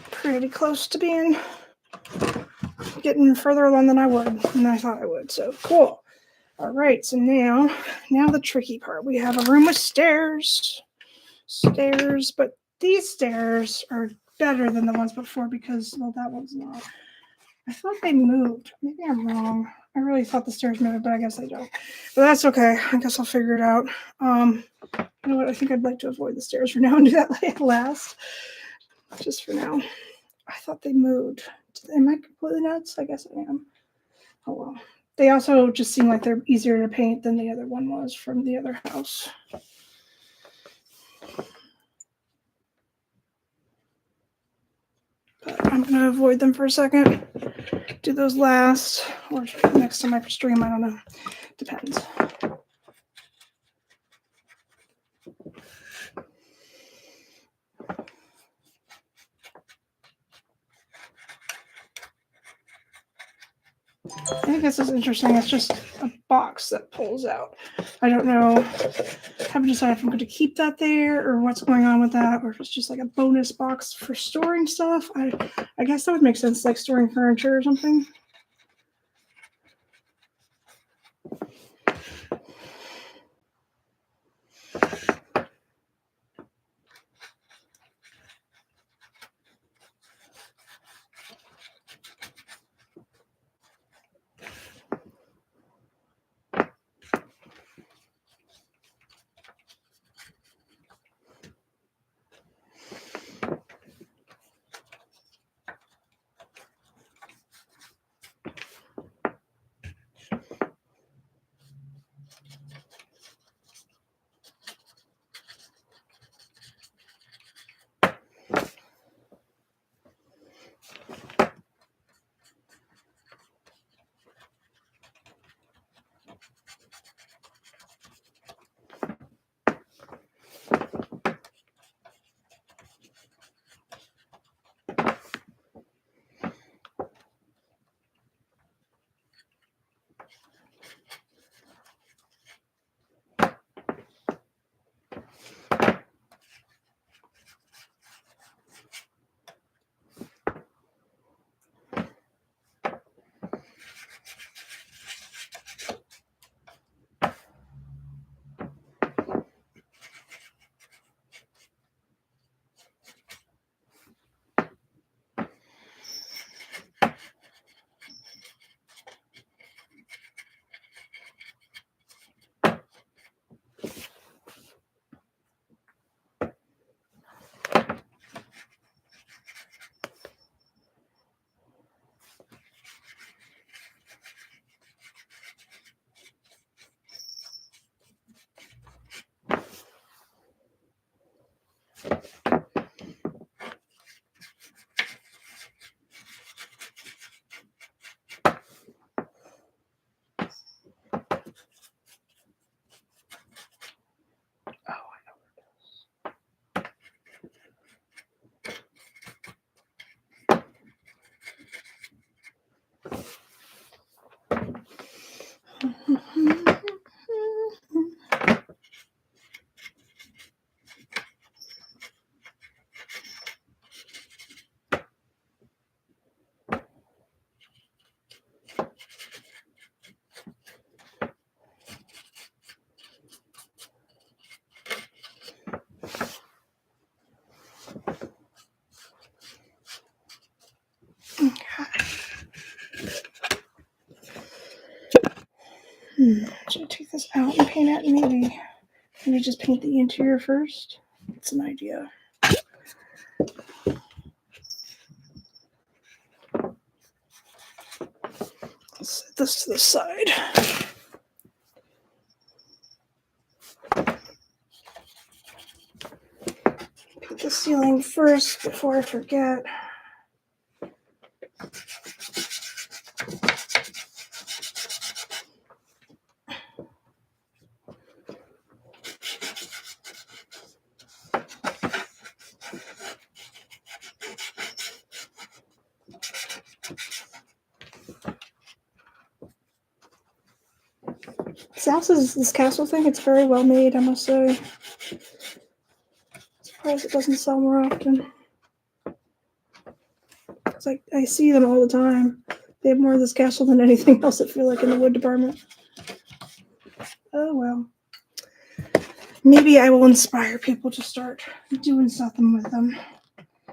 pretty close to getting further along than I thought I would. So cool. All right, so now the tricky part. We have a room with stairs, but these stairs are better than the ones before because, well, that one's not. I thought they moved. Maybe I'm wrong. I really thought the stairs moved, but I guess they don't. But that's okay. I guess I'll figure it out. You know what? I think I'd like to avoid the stairs for now and do that last. Just for now. I thought they moved. Am I completely nuts? I guess I am. Oh well. They also just seem like they're easier to paint than the other one was from the other house. But I'm going to avoid them for a second. Do those last or next time I stream. I don't know. Depends. I think this is interesting. It's just a box that pulls out. I don't know. I haven't decided if I'm going to keep that there or what's going on with that, or if it's just like a bonus box for storing stuff. I guess that would make sense, like storing furniture or something. Should I take this out and paint it? Maybe just paint the interior first. That's an idea. Set this to the side. Paint the ceiling first before I forget. This castle thing, it's very well made, I must say. Surprised it doesn't sell more often. It's like I see them all the time. They have more of this castle than anything else, I feel like, in the wood department. Oh well. Maybe I will inspire people to start doing something with them.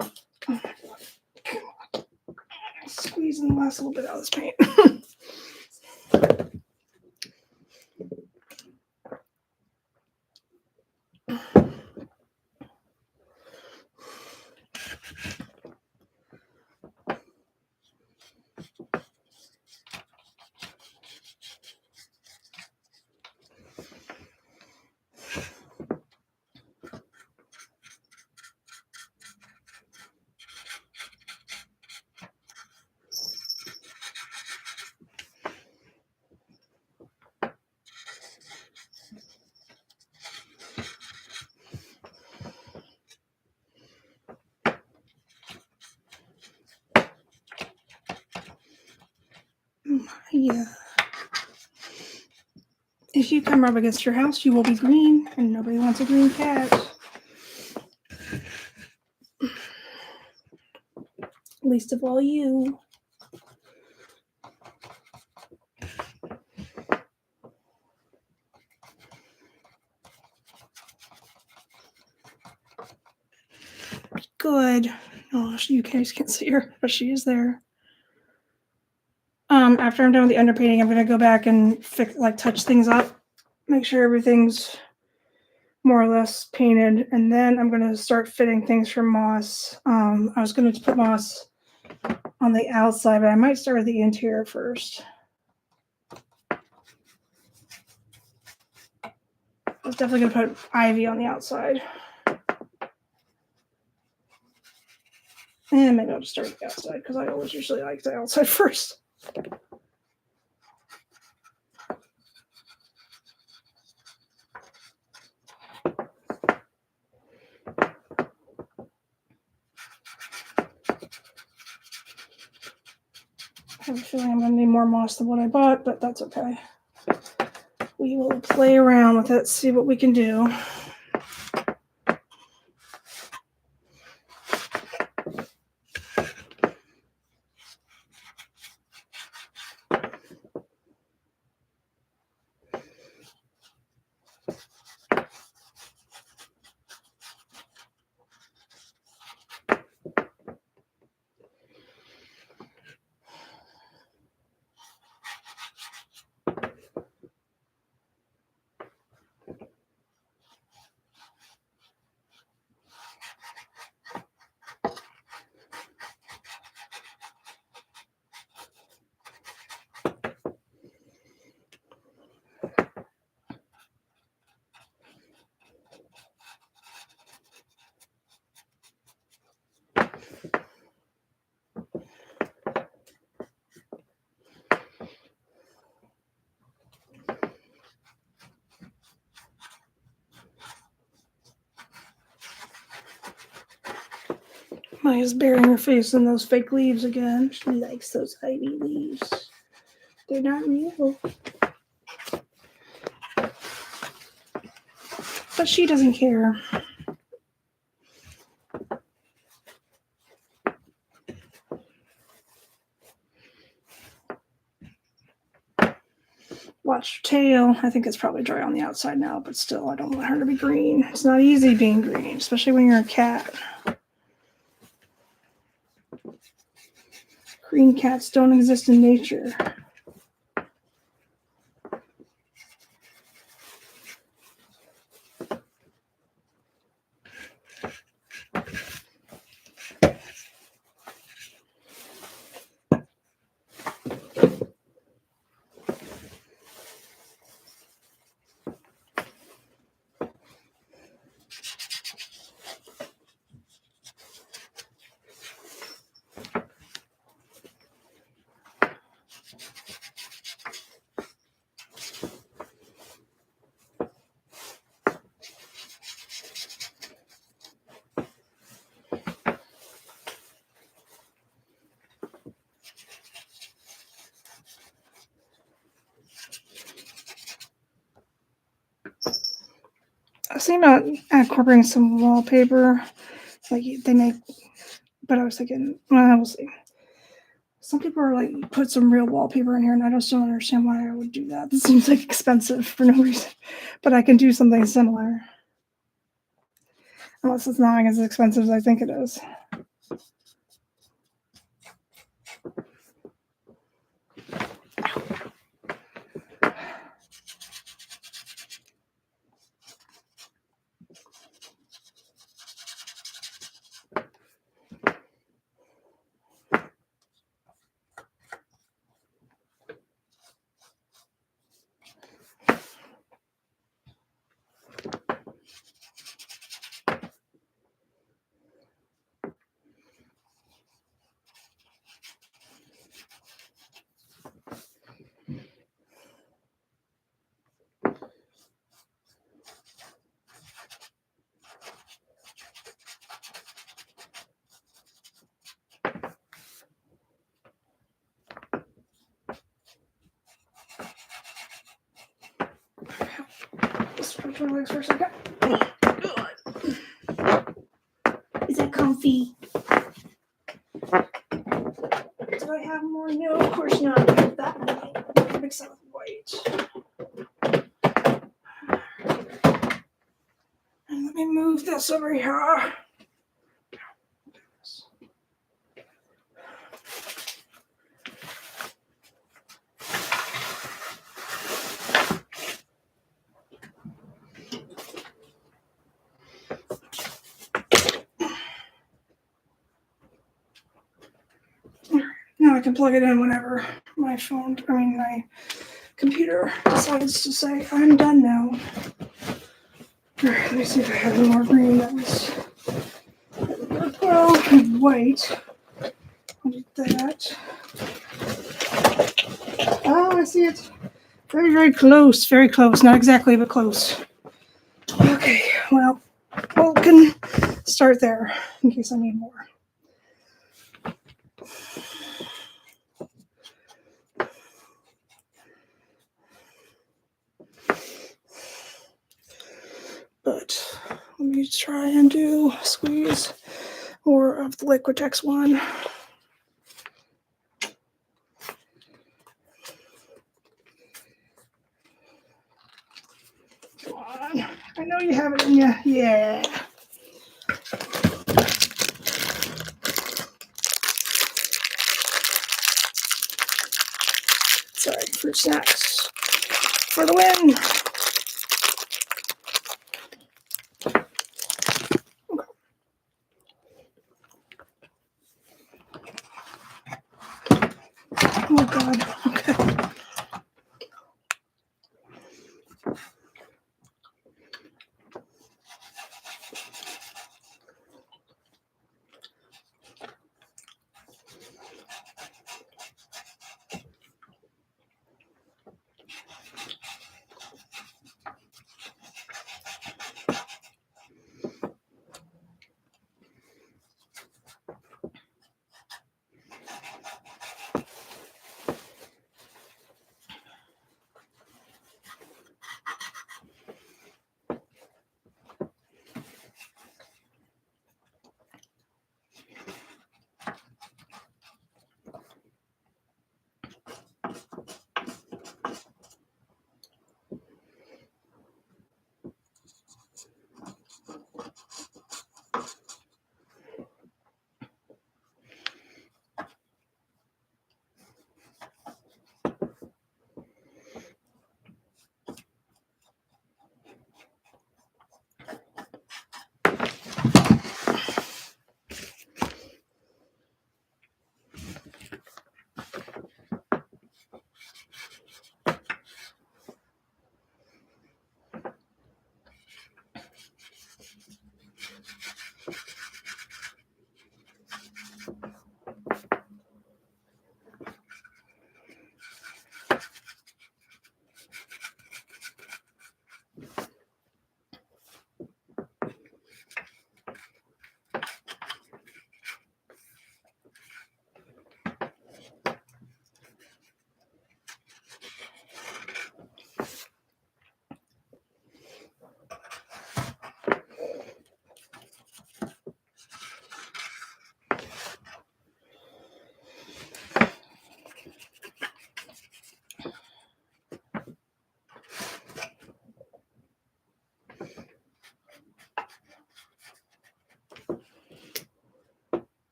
Oh my God. Come on. Squeezing the last little bit out of this paint. Yeah. If you come up against your house, you will be green, and nobody wants a green cat. Least of all you. Good. Oh, you guys can't see her, but she is there. After I'm done with the underpainting, I'm gonna go back and touch things up, make sure everything's more or less painted, and then I'm gonna start fitting things for moss. I was gonna put moss on the outside, but I might start with the interior first. I was definitely gonna put ivy on the outside. And maybe I'll just start with the outside because I always usually like the outside first. I have a feeling I'm going to need more moss than what I bought, but that's okay. We will play around with it, see what we can do. Maya's burying her face in those fake leaves again. She likes those ivy leaves. They're not real. But she doesn't care. Watch her tail. I think it's probably dry on the outside now, but still, I don't want her to be green. It's not easy being green, especially when you're a cat. Green cats don't exist in nature. I was thinking about incorporating some wallpaper, like they make, but I was thinking, well, we'll see. Some people are like, put some real wallpaper in here, and I just don't understand why I would do that. This seems like expensive for no reason, but I can do something similar. Unless it's not as expensive as I think it is. Just stretch my legs for a second. Is that comfy? Did I have more? No, of course not. I have that many. Mix that with white. And let me move this over here. Now I can plug it in whenever my computer decides to say I'm done now. All right, let me see if I have any more green that was. Well, white. I'll do that. Oh, I see it. Very, very close. Very close. Not exactly, but close. Okay, well, we can start there in case I need more. But let me try and do squeeze more of the Liquitex one. Come on. I know you have it in you. Yeah. Sorry, fruit snacks for the win. Oh, God. Okay.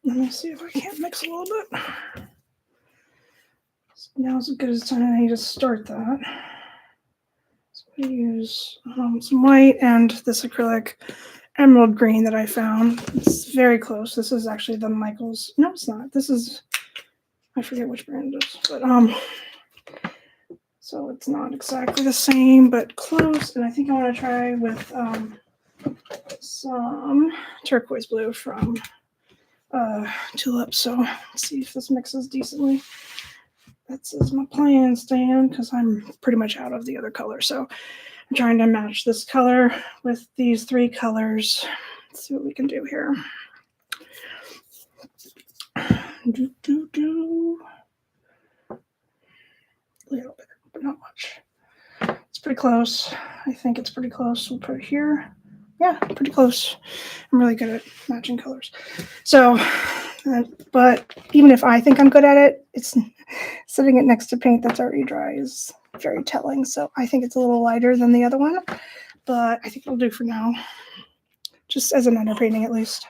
Let me see if I can't mix a little bit. So now's as good as time I need to start that. So I use some white and this acrylic emerald green that I found. It's very close. This is actually the Michaels. No, it's not. This is, I forget which brand it is, but so it's not exactly the same, but close. And I think I want to try with some turquoise blue from Tulip. So let's see if this mixes decently. That's my plan, Stan, because I'm pretty much out of the other color. So I'm trying to match this color with these three colors. Let's see what we can do here. A little bit, but not much. It's pretty close. I think it's pretty close. We'll put it here. Yeah, pretty close. I'm really good at matching colors. So, but even if I think I'm good at it, it's sitting it next to paint that's already dry is very telling. So I think it's a little lighter than the other one, but I think it'll do for now. Just as an underpainting at least.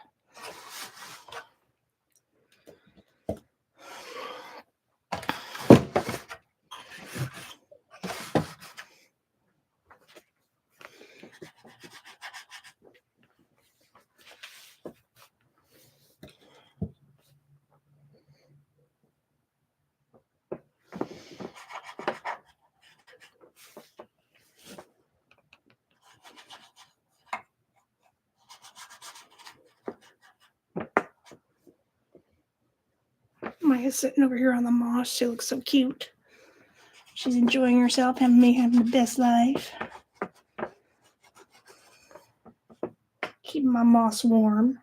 Maya's sitting over here on the moss. She looks so cute. She's enjoying herself, having the best life. Keeping my moss warm.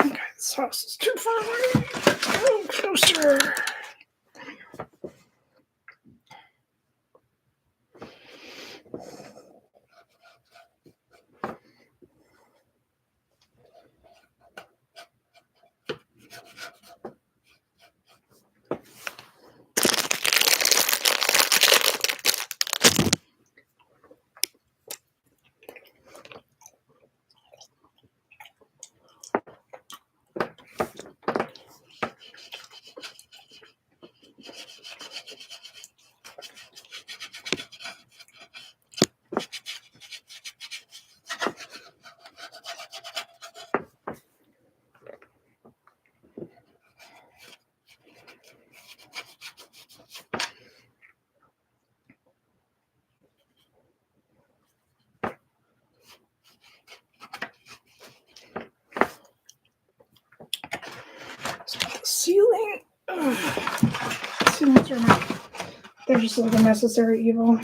Okay, this house is too far away. Oh, closer. Ceiling. Ceilings are not. They're just like a necessary evil.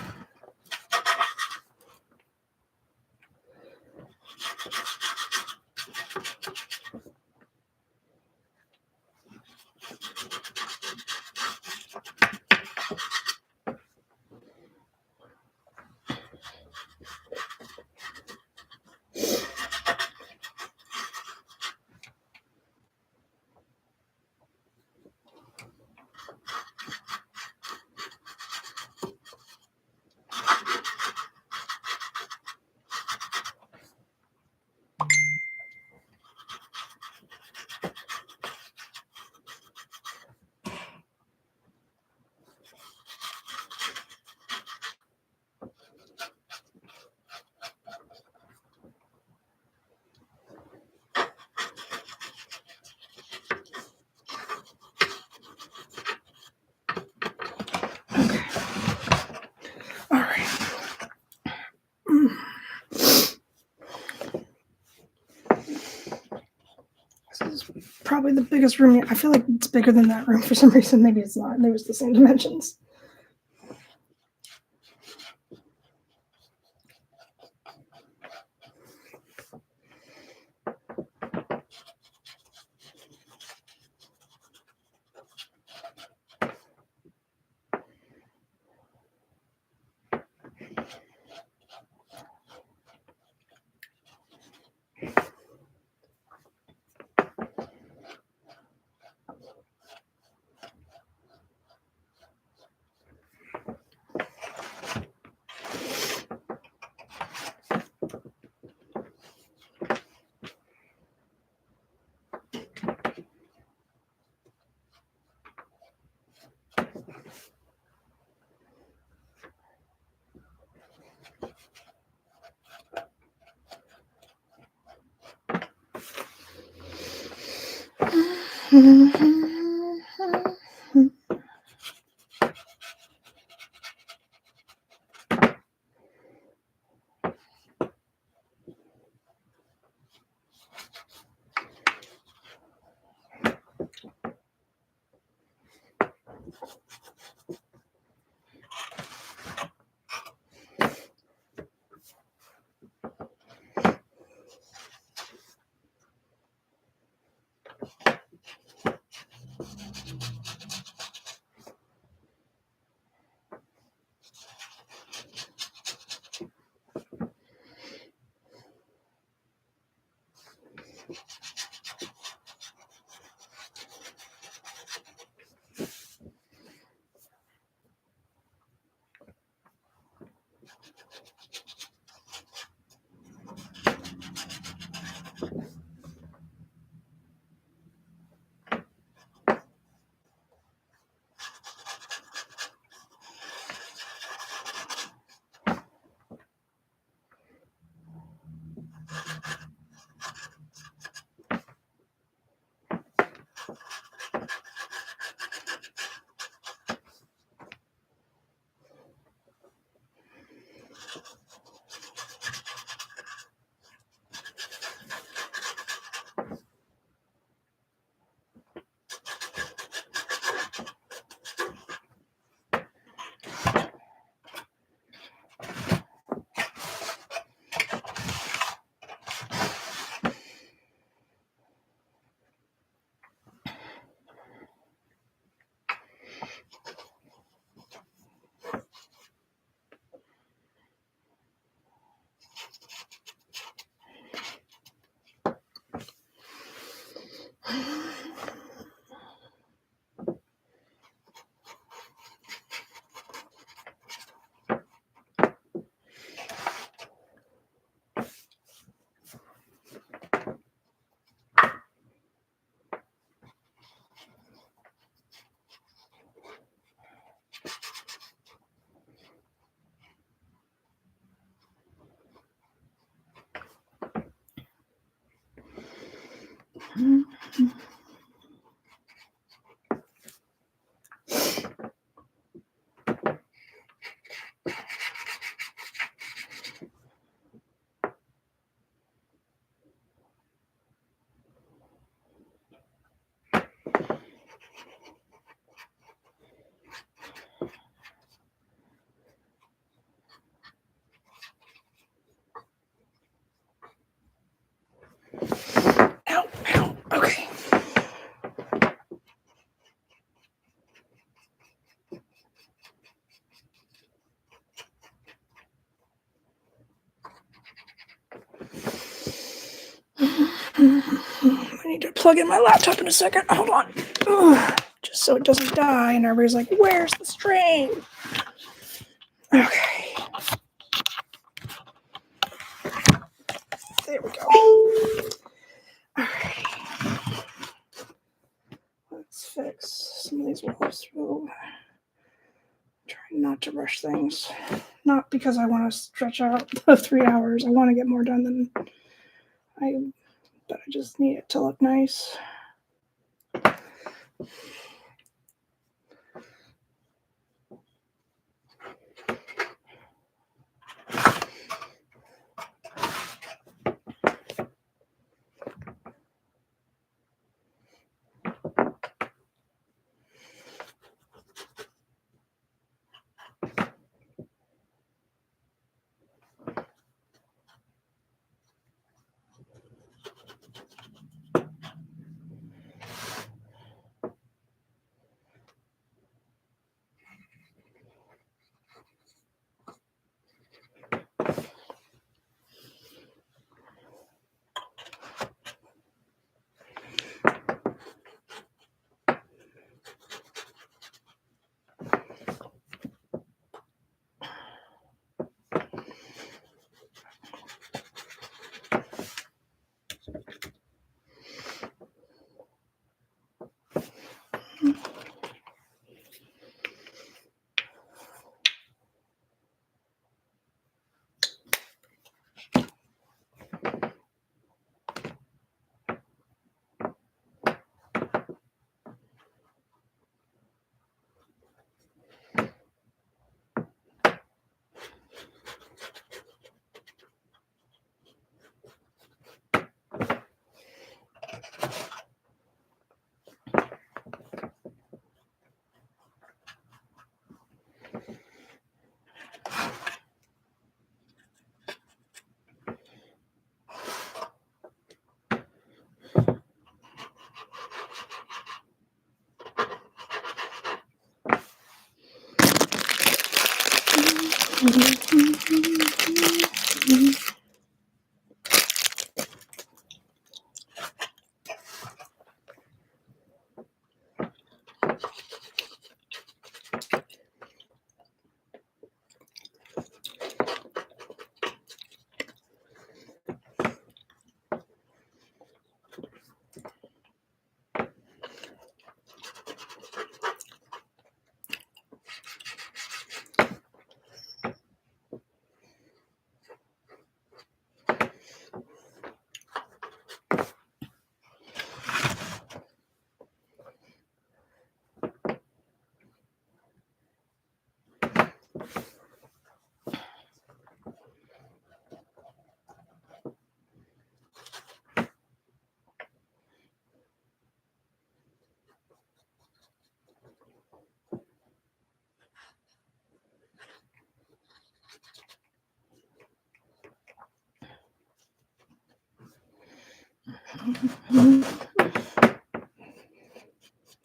probably the biggest room. I feel like it's bigger than that room for some reason. Maybe it's not. Maybe it's the same dimensions. Ow, ow. Okay. I need to plug in my laptop in a second. Hold on. Ugh, just so it doesn't die. And everybody's like, where's the string? Okay. There we go. All right. Let's fix some of these walls through. Trying not to rush things. Not because I want to stretch out the 3 hours. I want to get more done than but I just need it to look nice.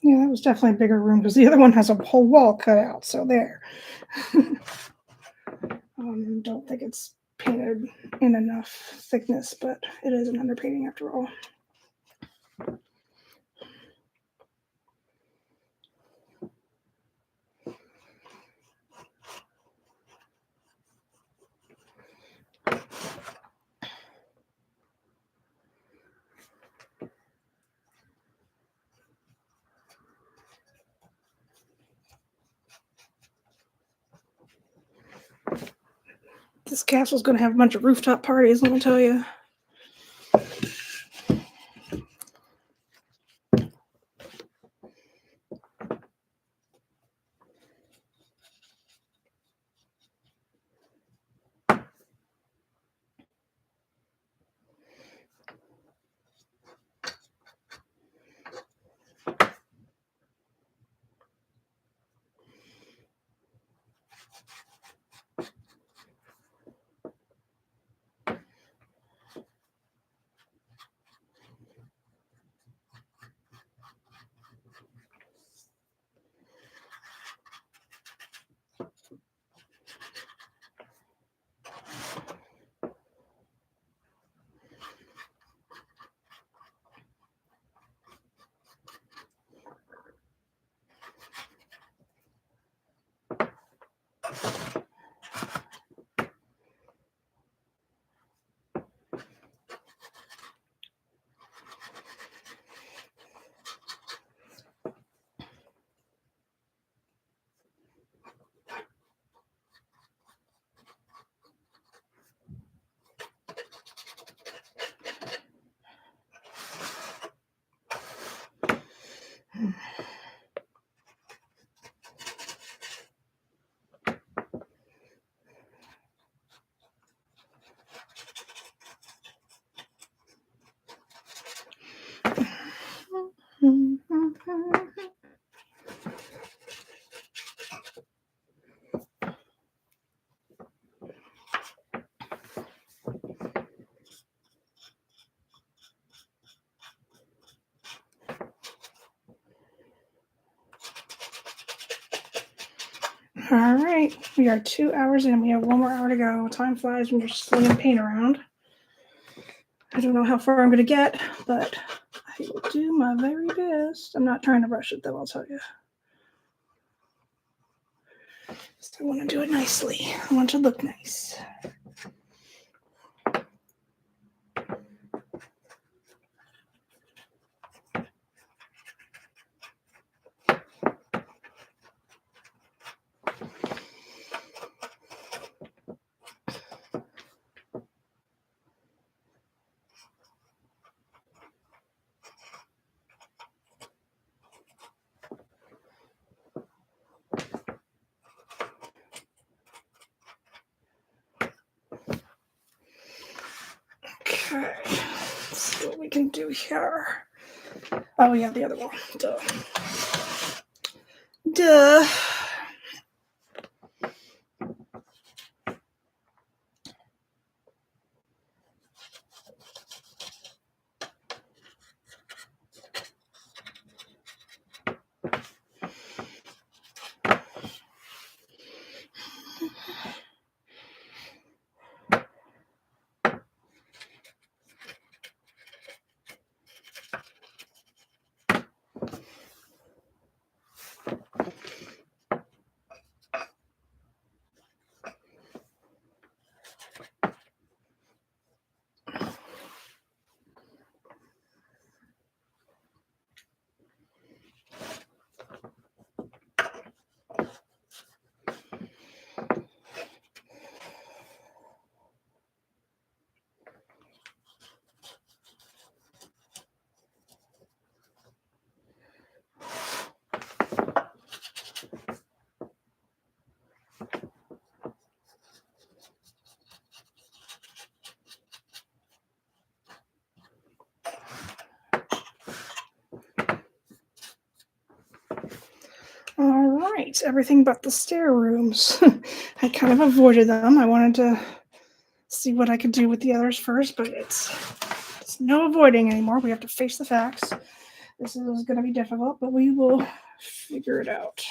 Yeah, that was definitely a bigger room because the other one has a whole wall cut out. So there. Don't think it's painted in enough thickness, but it is an underpainting after all. This castle's going to have a bunch of rooftop parties, let me tell you. All right, we are 2 hours in. We have 1 more hour to go. Time flies when you're slinging paint around. I don't know how far I'm going to get, but I will do my very best. I'm not trying to rush it, though, I'll tell you. I want to do it nicely. I want it to look nice. Okay, let's see what we can do here. Oh, yeah, the other one. Duh. Duh. right, everything but the stair rooms. I kind of avoided them. I wanted to see what I could do with the others first, but it's no avoiding anymore. We have to face the facts. This is going to be difficult, but we will figure it out.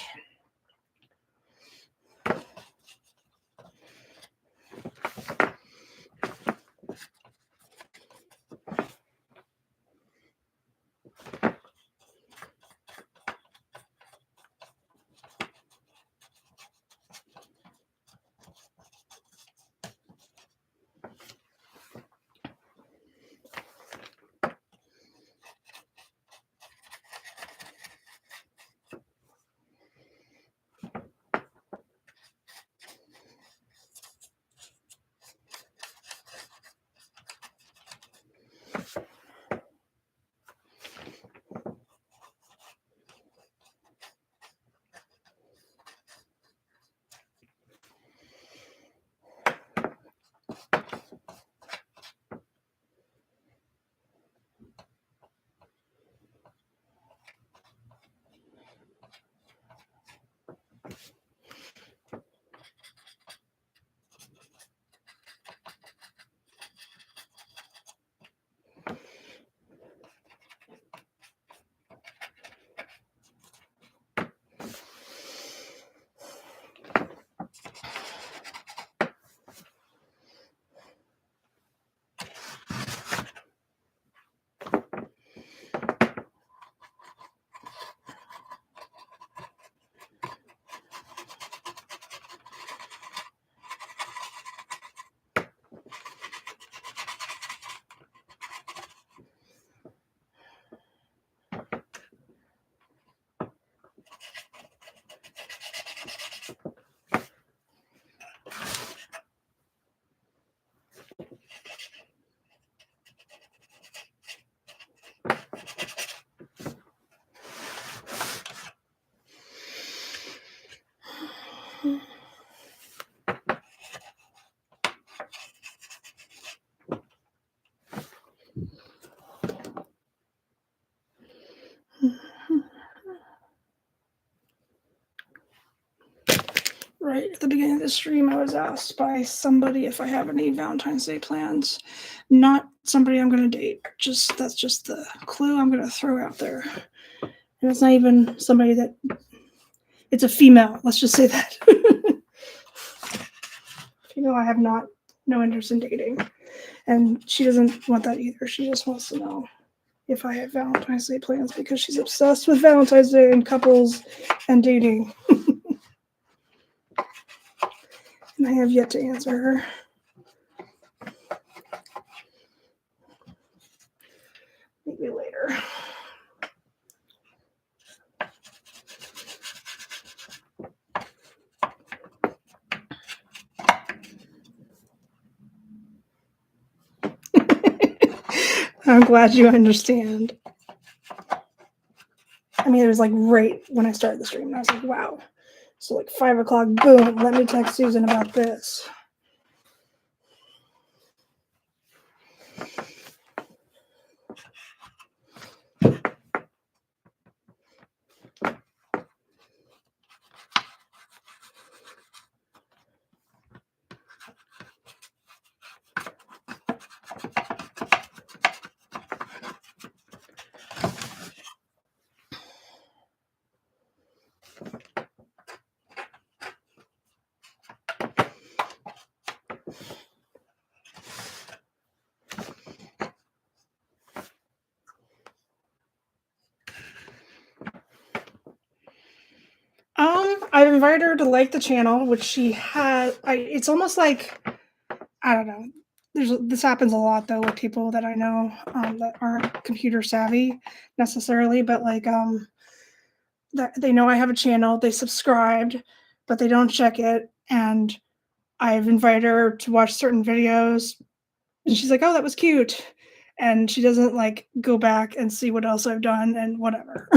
Right at the beginning of the stream, I was asked by somebody if I have any Valentine's Day plans. Not somebody I'm going to date. That's just the clue I'm going to throw out there. And it's not even somebody that. It's a female. Let's just say that. I have no interest in dating, and she doesn't want that either. She just wants to know if I have Valentine's Day plans because she's obsessed with Valentine's Day and couples and dating. And I have yet to answer her. Maybe later. I'm glad you understand. I mean, it was like right when I started the stream, and I was like, wow. So like 5 o'clock, boom, let me text Susan about this. I've invited her to like the channel, which she has. It's almost like, I don't know. This happens a lot though with people that I know that aren't computer savvy necessarily, but like that they know I have a channel, they subscribed, but they don't check it, and I've invited her to watch certain videos, and she's like, "Oh, that was cute," and she doesn't like go back and see what else I've done and whatever.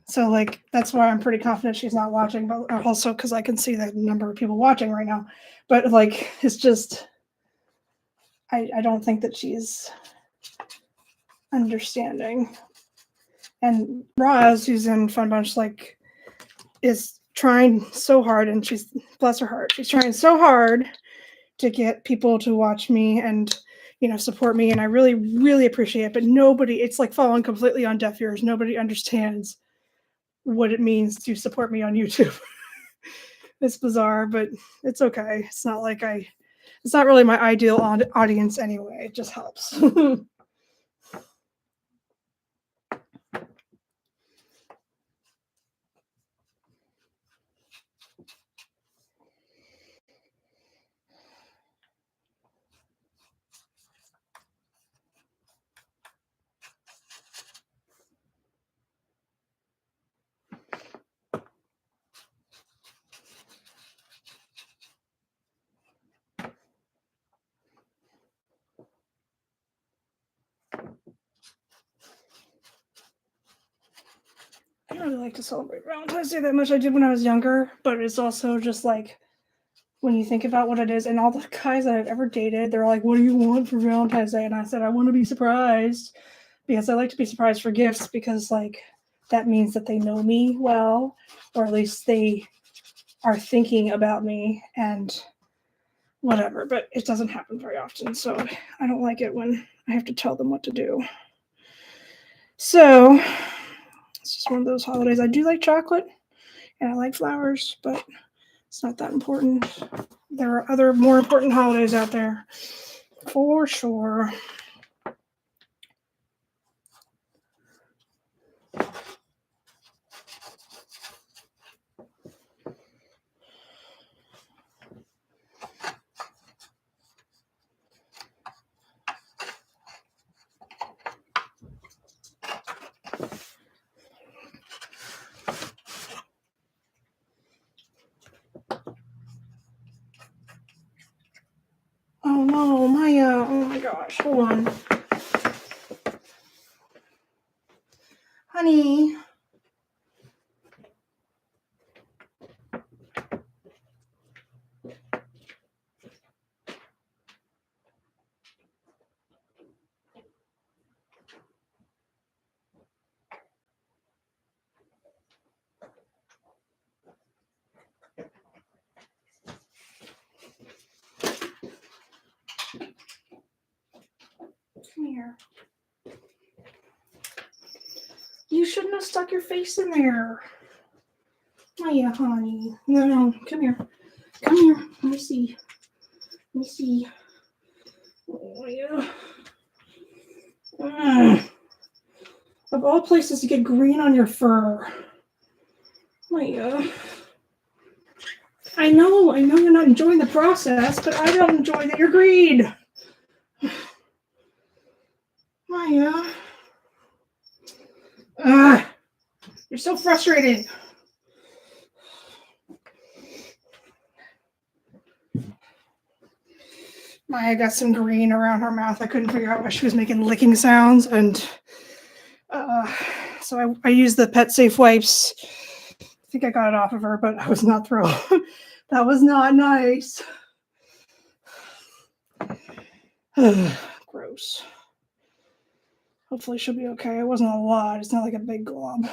So like that's why I'm pretty confident she's not watching, but also because I can see the number of people watching right now. But like it's just I don't think that she's understanding And Roz, who's in Fun Bunch, like, is trying so hard, and she's, bless her heart, she's trying so hard to get people to watch me and, you know, support me. And I really, really appreciate it. But nobody, it's like falling completely on deaf ears. Nobody understands what it means to support me on YouTube. It's bizarre, but it's okay. It's not like it's not really my ideal audience anyway. It just helps. I don't really like to celebrate Valentine's Day that much. I did when I was younger, but it's also just like when you think about what it is, and all the guys that I've ever dated, they're like, "What do you want for Valentine's Day?" And I said, "I want to be surprised," because I like to be surprised for gifts, because like that means that they know me well, or at least they are thinking about me and whatever. But it doesn't happen very often, so I don't like it when I have to tell them what to do. So it's just one of those holidays. I do like chocolate and I like flowers, but it's not that important. There are other more important holidays out there, for sure. Oh no, Maya. Oh my gosh. Hold on. Honey. Come here. You shouldn't have stuck your face in there. Maya, honey. No, come here. Come here. Let me see. Let me see. Oh, yeah. Of all places to get green on your fur. Maya. I know you're not enjoying the process, but I don't enjoy that you're green. Maya. You're so frustrated. Maya got some green around her mouth. I couldn't figure out why she was making licking sounds, and so I used the Pet Safe wipes. I think I got it off of her, but I was not thrilled. That was not nice. Gross. Hopefully she'll be okay. It wasn't a lot. It's not like a big glob.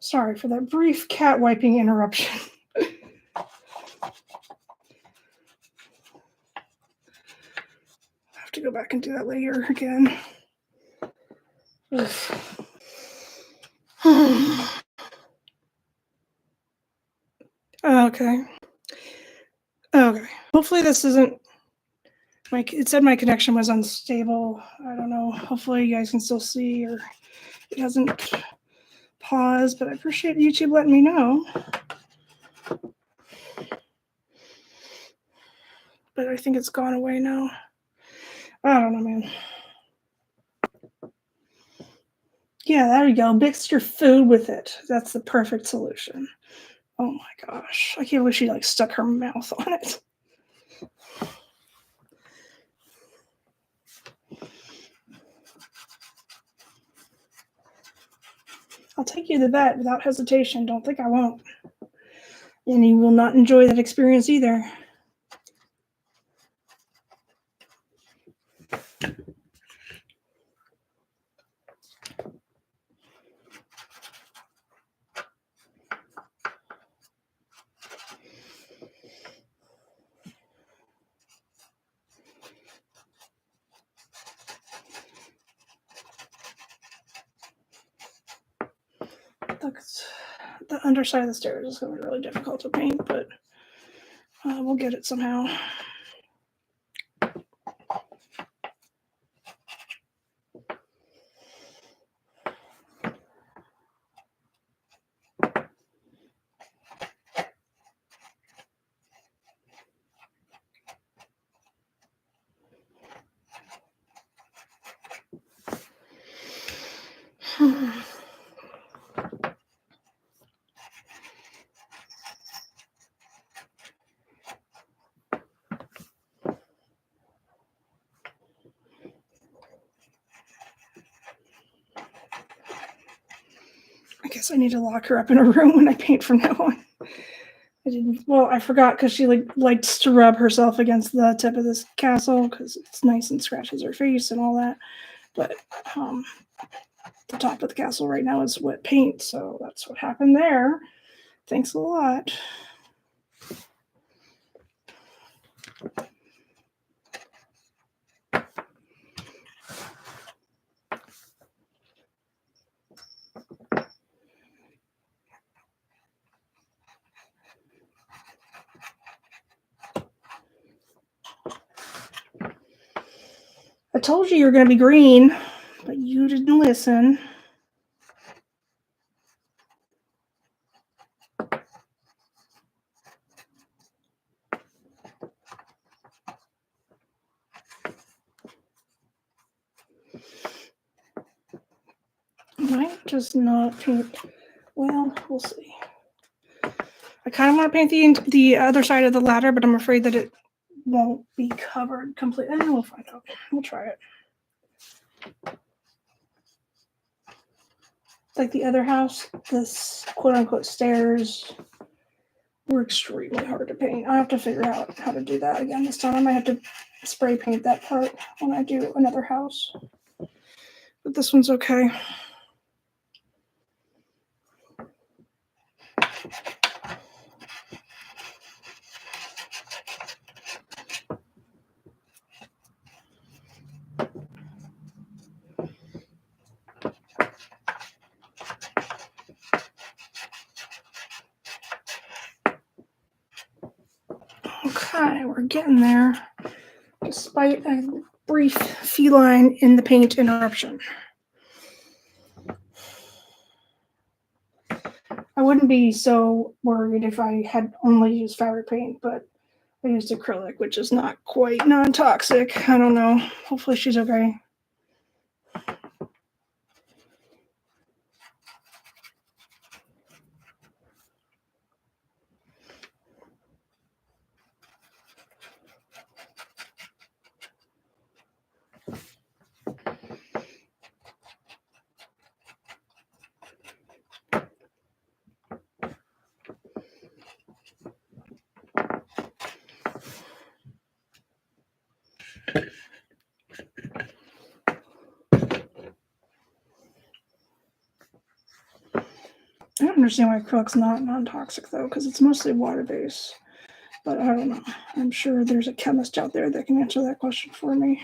Sorry for that brief cat wiping interruption. I have to go back and do that later again. Okay. Okay. Hopefully this isn't it said my connection was unstable. I don't know. Hopefully you guys can still see, or it hasn't paused, but I appreciate YouTube letting me know. But I think it's gone away now. I don't know, man. Yeah, there you go. Mix your food with it. That's the perfect solution. Oh my gosh. I can't believe she like stuck her mouth on it. I'll take you to that without hesitation. Don't think I won't. And you will not enjoy that experience either. The underside of the stairs is going to be really difficult to paint, but we'll get it somehow. I guess I need to lock her up in a room when I paint from now on. I didn't. Well, I forgot because she likes to rub herself against the tip of this castle because it's nice and scratches her face and all that. But the top of the castle right now is wet paint, so that's what happened there. Thanks a lot. I told you were going to be green, but you didn't listen. Might just not paint. Well, we'll see. I kind of want to paint the other side of the ladder, but I'm afraid that it won't be covered completely. We'll find out. We'll try it. Like the other house, this quote-unquote stairs were extremely hard to paint. I have to figure out how to do that again this time. I might have to spray paint that part when I do another house. But this one's okay. Okay, we're getting there, despite a brief feline in the paint interruption. I wouldn't be so worried if I had only used fabric paint, but I used acrylic, which is not quite non-toxic. I don't know. Hopefully she's okay. I don't understand why acrylic's not non-toxic though, because it's mostly water-based. But I don't know. I'm sure there's a chemist out there that can answer that question for me.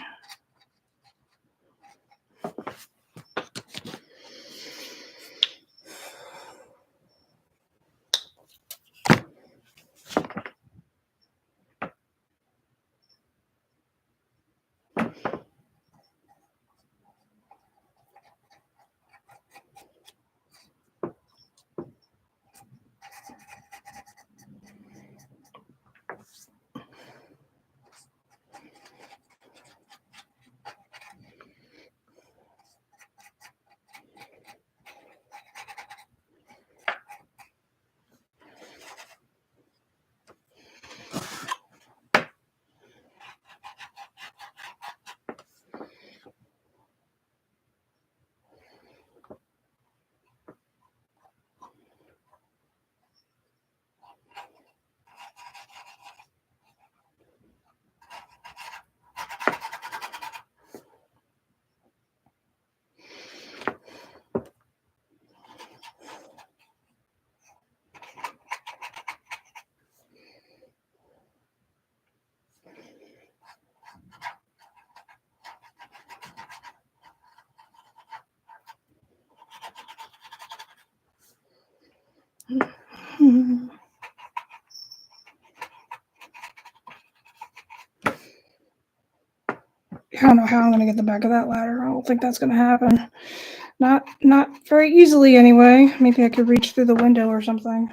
I don't know how I'm gonna get the back of that ladder. I don't think that's gonna happen. Not very easily anyway. Maybe I could reach through the window or something.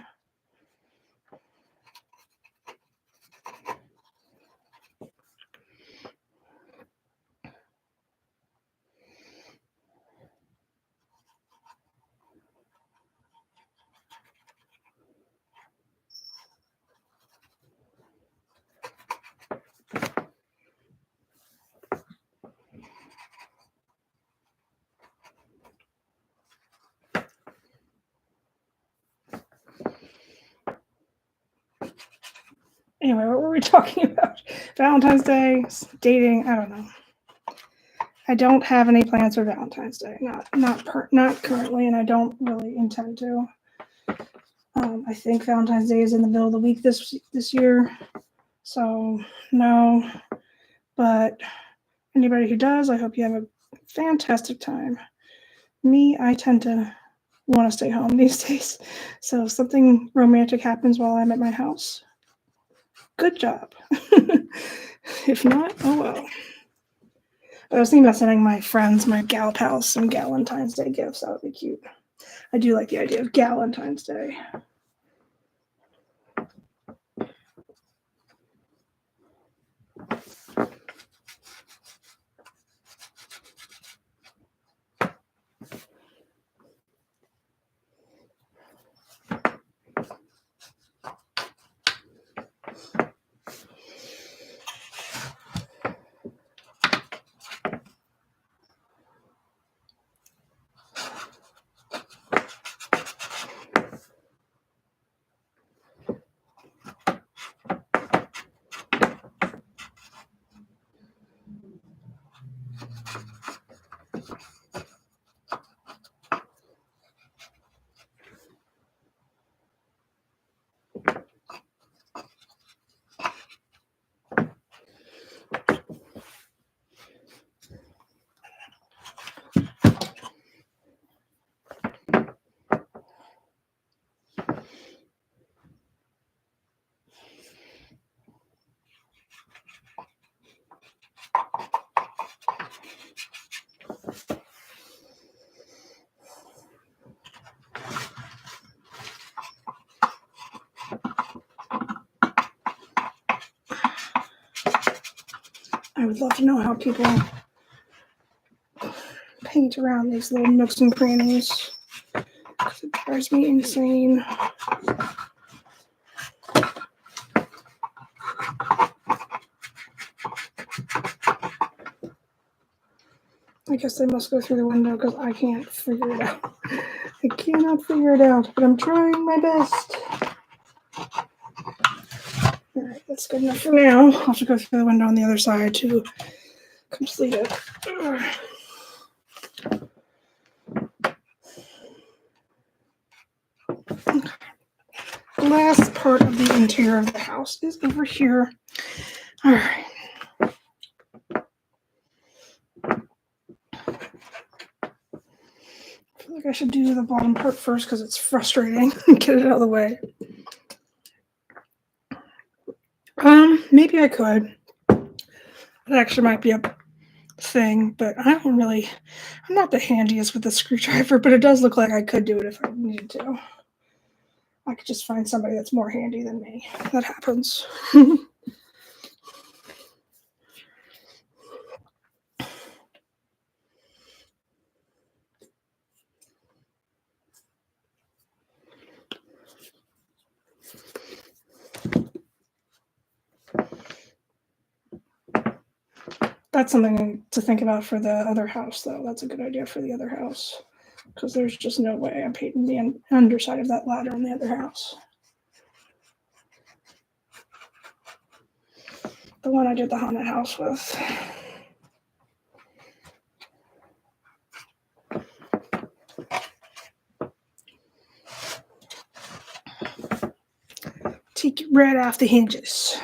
Anyway, what were we talking about? Valentine's Day, dating. I don't know. I don't have any plans for Valentine's Day. Not currently, and I don't really intend to. I think Valentine's Day is in the middle of the week this year, so no. But anybody who does, I hope you have a fantastic time. Me, I tend to want to stay home these days, so if something romantic happens while I'm at my house, good job. If not, oh well. But I was thinking about sending my friends, my gal pals, some Galentine's Day gifts. That would be cute. I do like the idea of Galentine's Day. I would love to know how people paint around these little nooks and crannies. It drives me insane. I guess they must go through the window because I can't figure it out. I cannot figure it out, but I'm trying my best. Alright, that's good enough for now. I'll have to go through the window on the other side to complete it. The last part of the interior of the house is over here. Alright. I feel like I should do the bottom part first because it's frustrating. Get it out of the way. Maybe I could. That actually might be a thing, but I'm not the handiest with the screwdriver, but it does look like I could do it if I needed to. I could just find somebody that's more handy than me. That happens. That's something to think about for the other house, though. That's a good idea for the other house. Because there's just no way I'm painting the underside of that ladder in the other house. The one I did the haunted house with. Take it right off the hinges.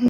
Oh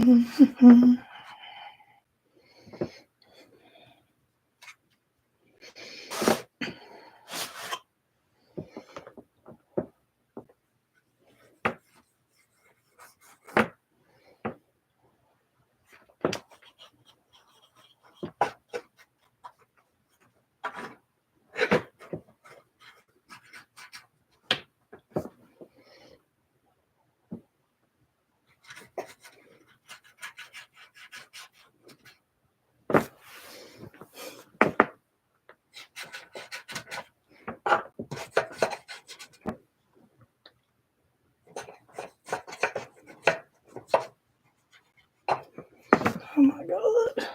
my god.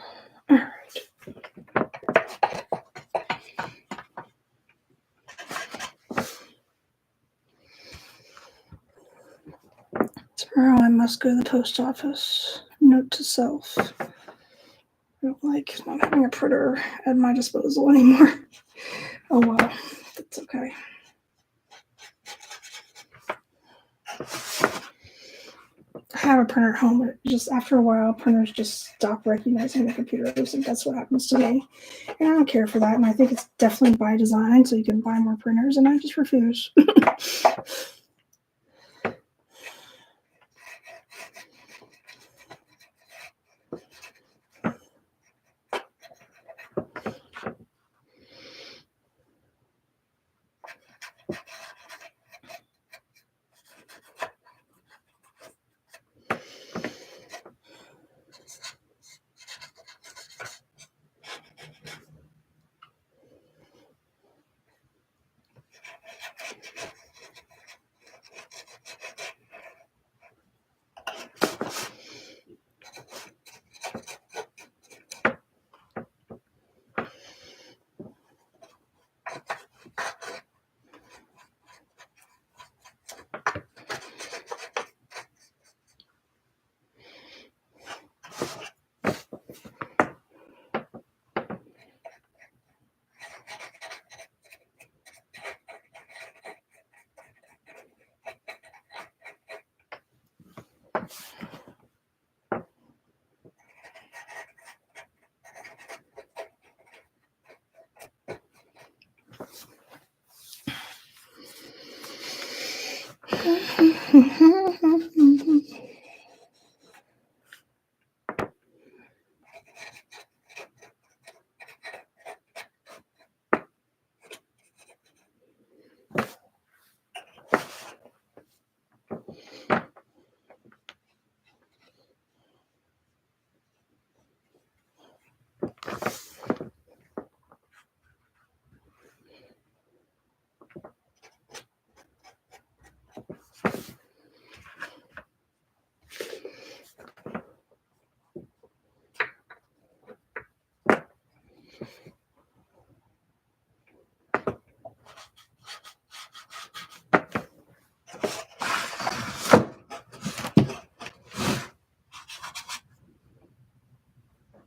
All right. Tomorrow I must go to the post office. Note to self. I don't like not having a printer at my disposal anymore. Oh well, that's okay. I have a printer at home, but just after a while, printers just stop recognizing the computer. I think that's what happens to me. And I don't care for that. And I think it's definitely by design, so you can buy more printers, and I just refuse.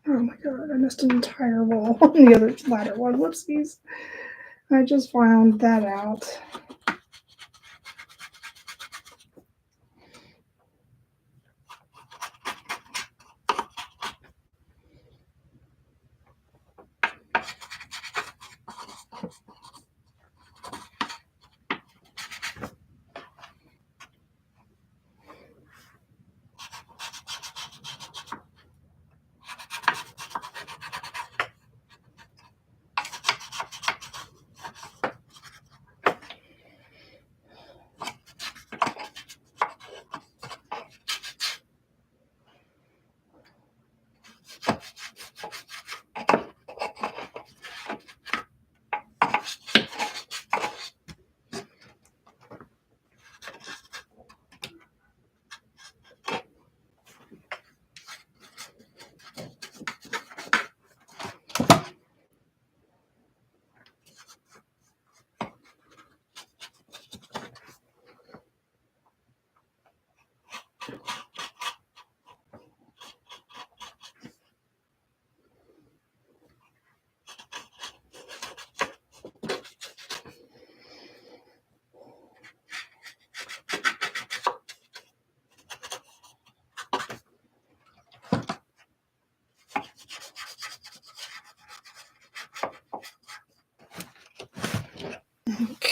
Oh my god, I missed an entire wall on the other ladder one. Whoopsies. I just found that out.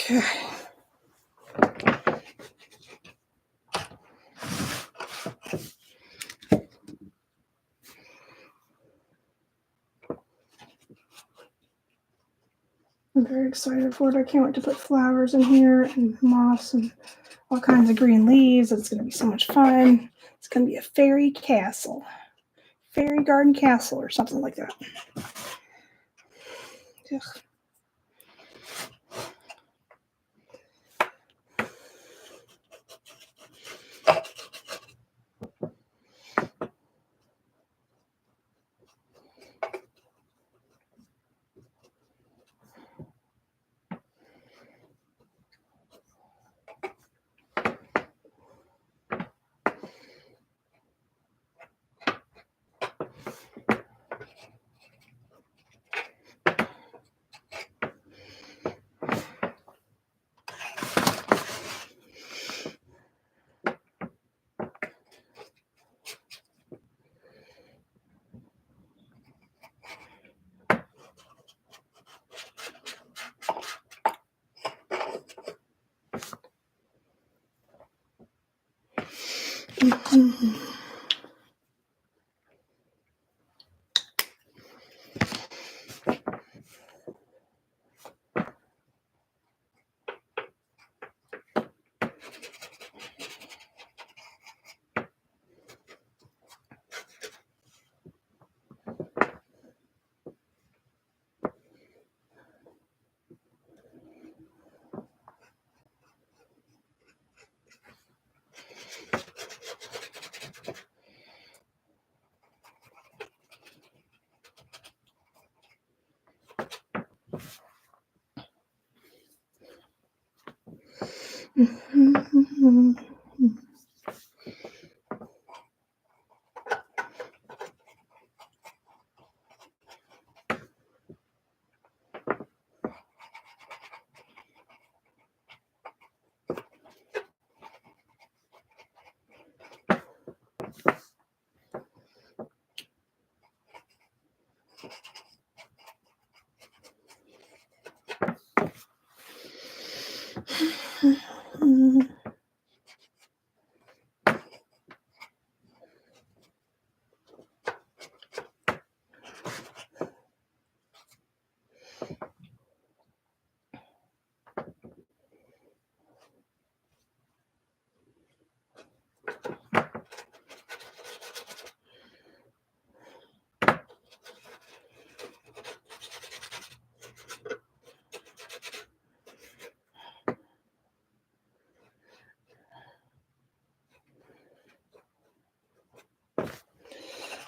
Okay. I'm very excited for it. I can't wait to put flowers in here and moss and all kinds of green leaves. It's going to be so much fun. It's going to be a fairy castle, fairy garden castle or something like that. Ugh.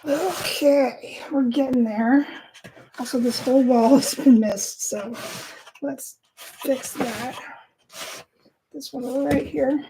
Okay, we're getting there. Also, this whole wall has been missed, so let's fix that. This one right here.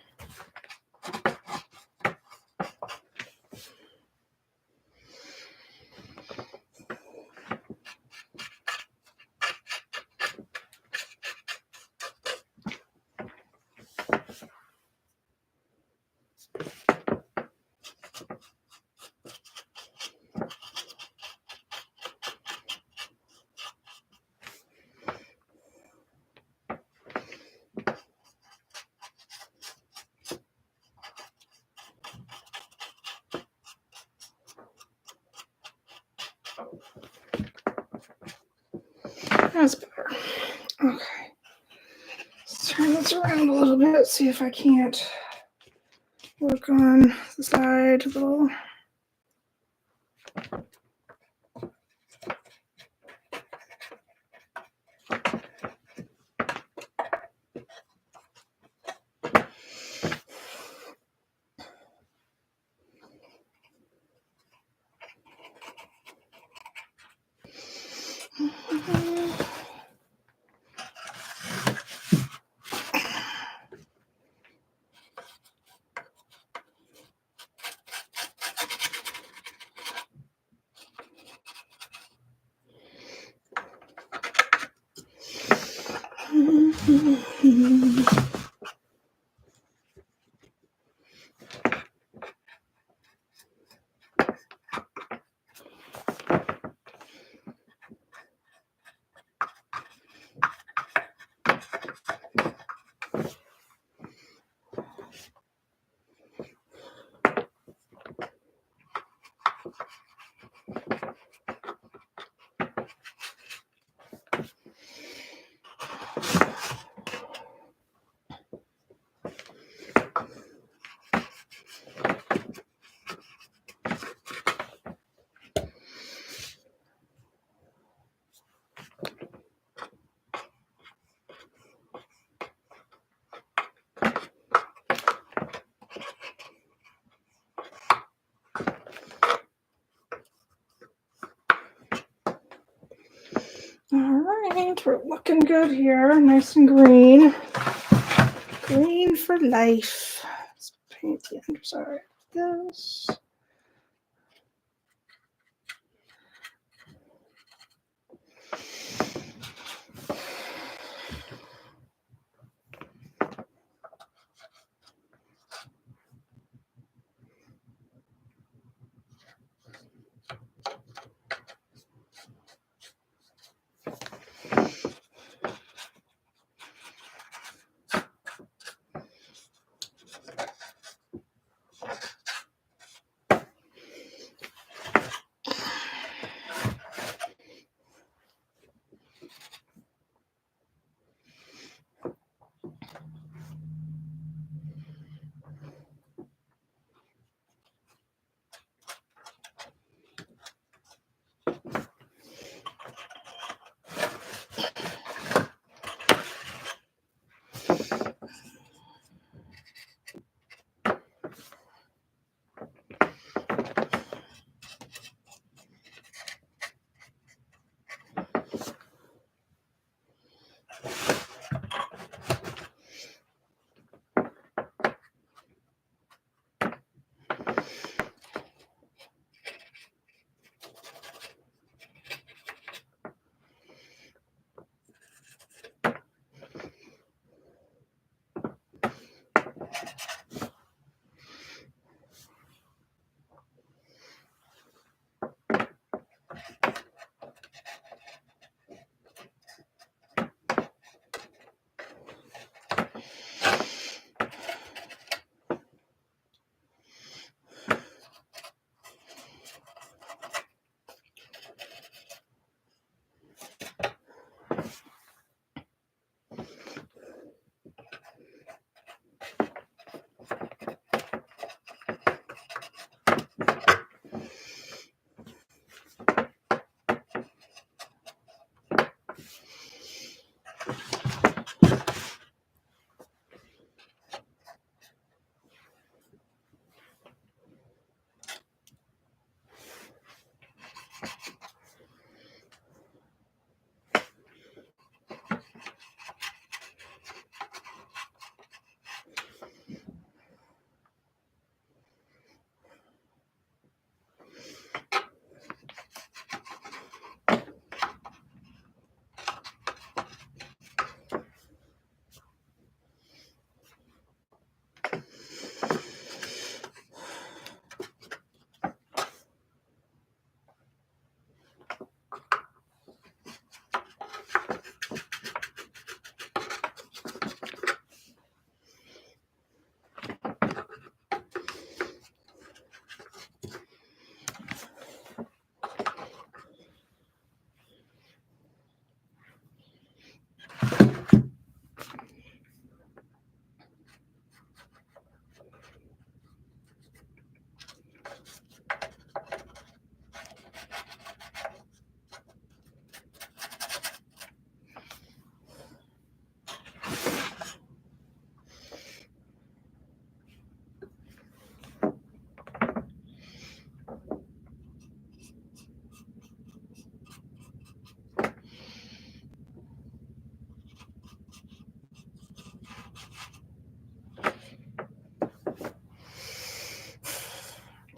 That's better. Okay. Let's turn this around a little bit, see if I can't work on the side a little. All right, we're looking good here. Nice and green. Green for life. Let's paint the underside of this.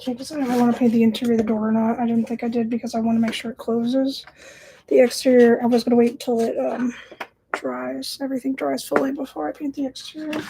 Can't decide if I want to paint the interior of the door or not. I didn't think I did because I want to make sure it closes. The exterior, I was going to wait until it dries. Everything dries fully before I paint the exterior.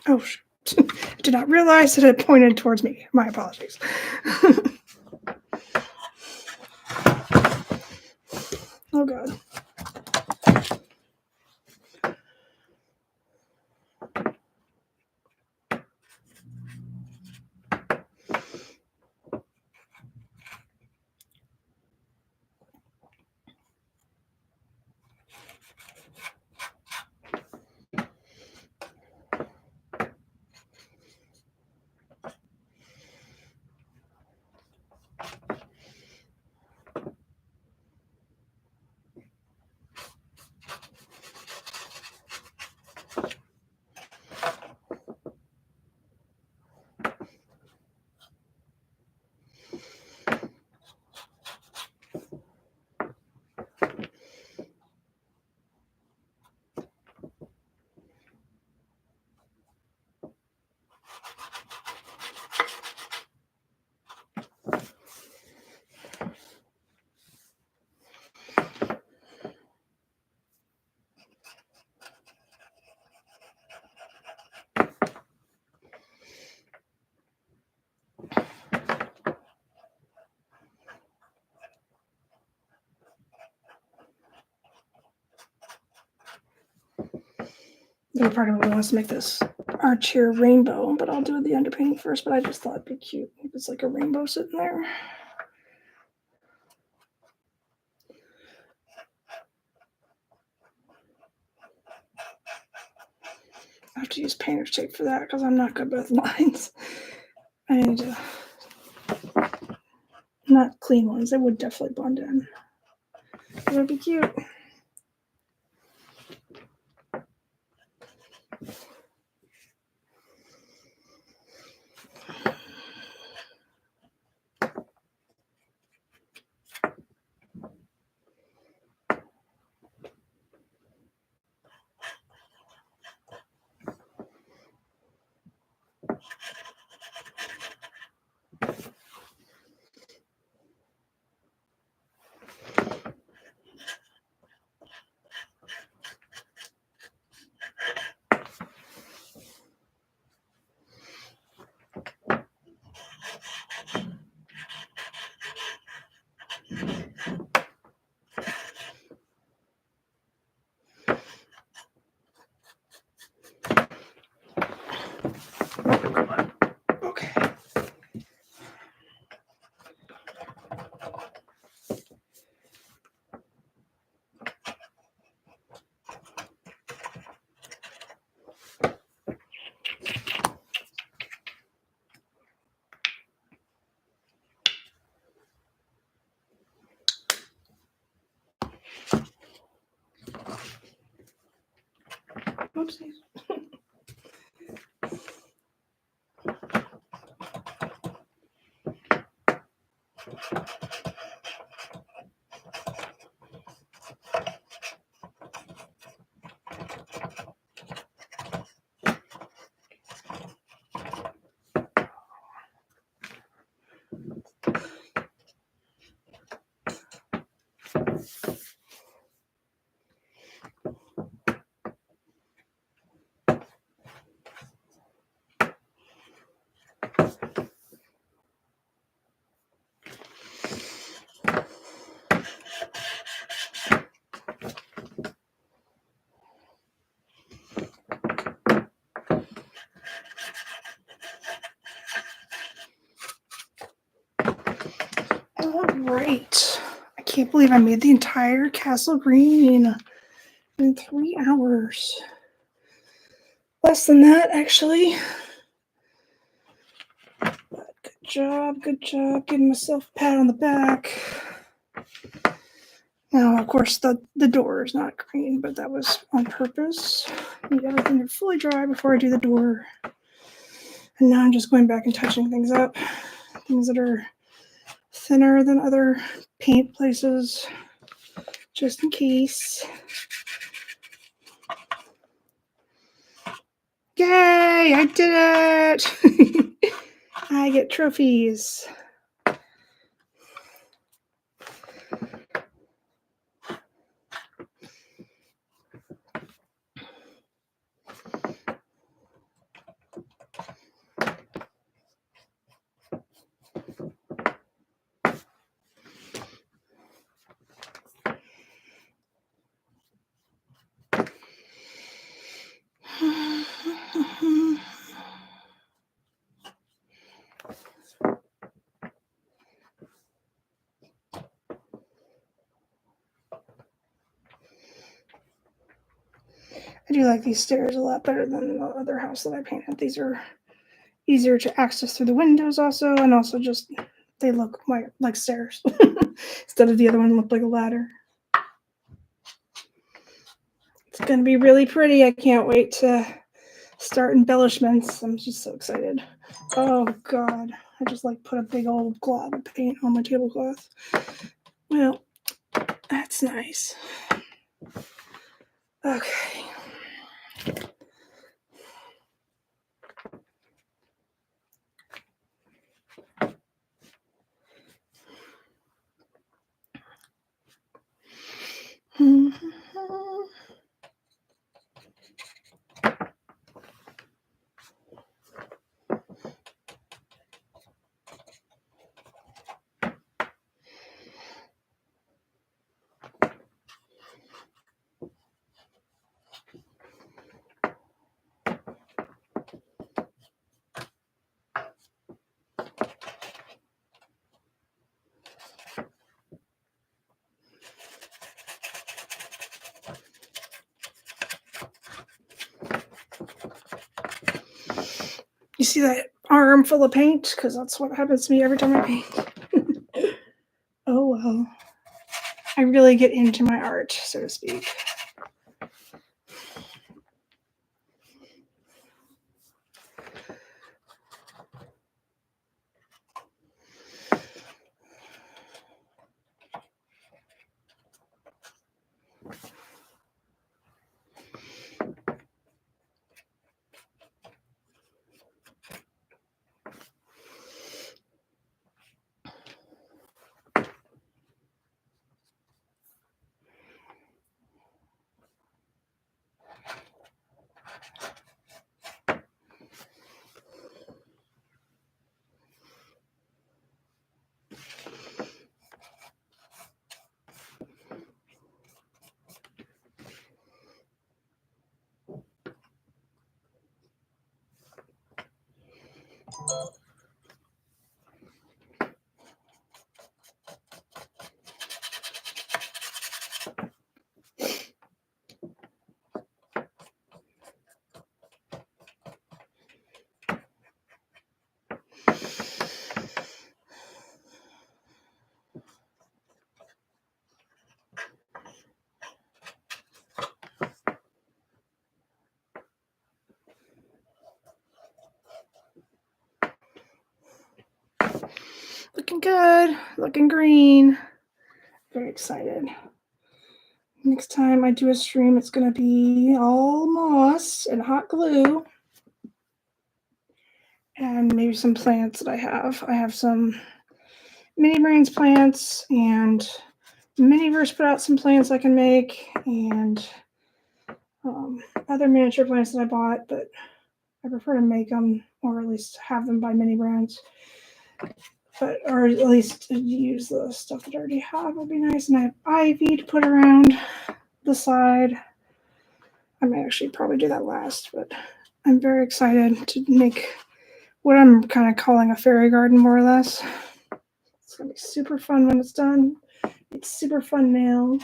Oh, I did not realize that it pointed towards me. My apologies. Oh, God. The part of me wants to make this archer rainbow, but I'll do the underpainting first. But I just thought it'd be cute if it's like a rainbow sitting there. I have to use painter's tape for that because I'm not good with lines. I need to, not clean ones. They would definitely blend in. It would be cute. Okay. Oopsies. All right. I can't believe I made the entire castle green in 3 hours. Less than that, actually. But good job. Giving myself a pat on the back. Now, of course, the door is not green, but that was on purpose. I need everything to fully dry before I do the door. And now I'm just going back and touching things up. Things that are thinner than other paint places, just in case. Yay! I did it! I get trophies. I do like these stairs a lot better than the other house that I painted. These are easier to access through the windows also, and also just they look like stairs instead of the other one looked like a ladder. It's going to be really pretty. I can't wait to start embellishments. I'm just so excited. Oh God, I just like put a big old glob of paint on my tablecloth. Well, that's nice. Okay. You see that arm full of paint? Because that's what happens to me every time I paint. Oh well. I really get into my art, so to speak. Looking good, looking green. Very excited. Next time I do a stream, it's going to be all moss and hot glue. And maybe some plants that I have. I have some mini brains plants, and Miniverse put out some plants I can make, and other miniature plants that I bought, but I prefer to make them, or at least have them by Mini Brands. But or at least use the stuff that I already have would be nice. And I have ivy to put around the side. I might actually probably do that last, but I'm very excited to make what I'm kind of calling a fairy garden, more or less. It's gonna be super fun when it's done. It's super fun now.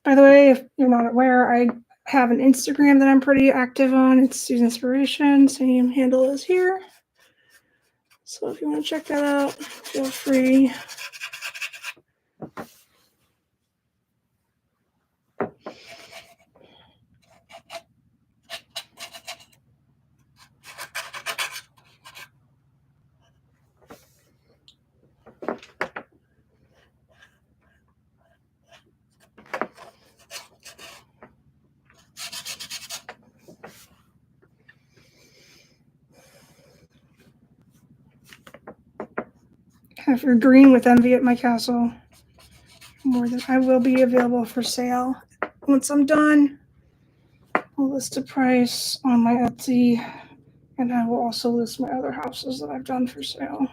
By the way, if you're not aware, I have an Instagram that I'm pretty active on. It's Sue's Inspiration. Same handle as here. So if you want to check that out, feel free. If you're green with envy at my castle, more than I will be available for sale. Once I'm done, I'll list a price on my Etsy, and I will also list my other houses that I've done for sale.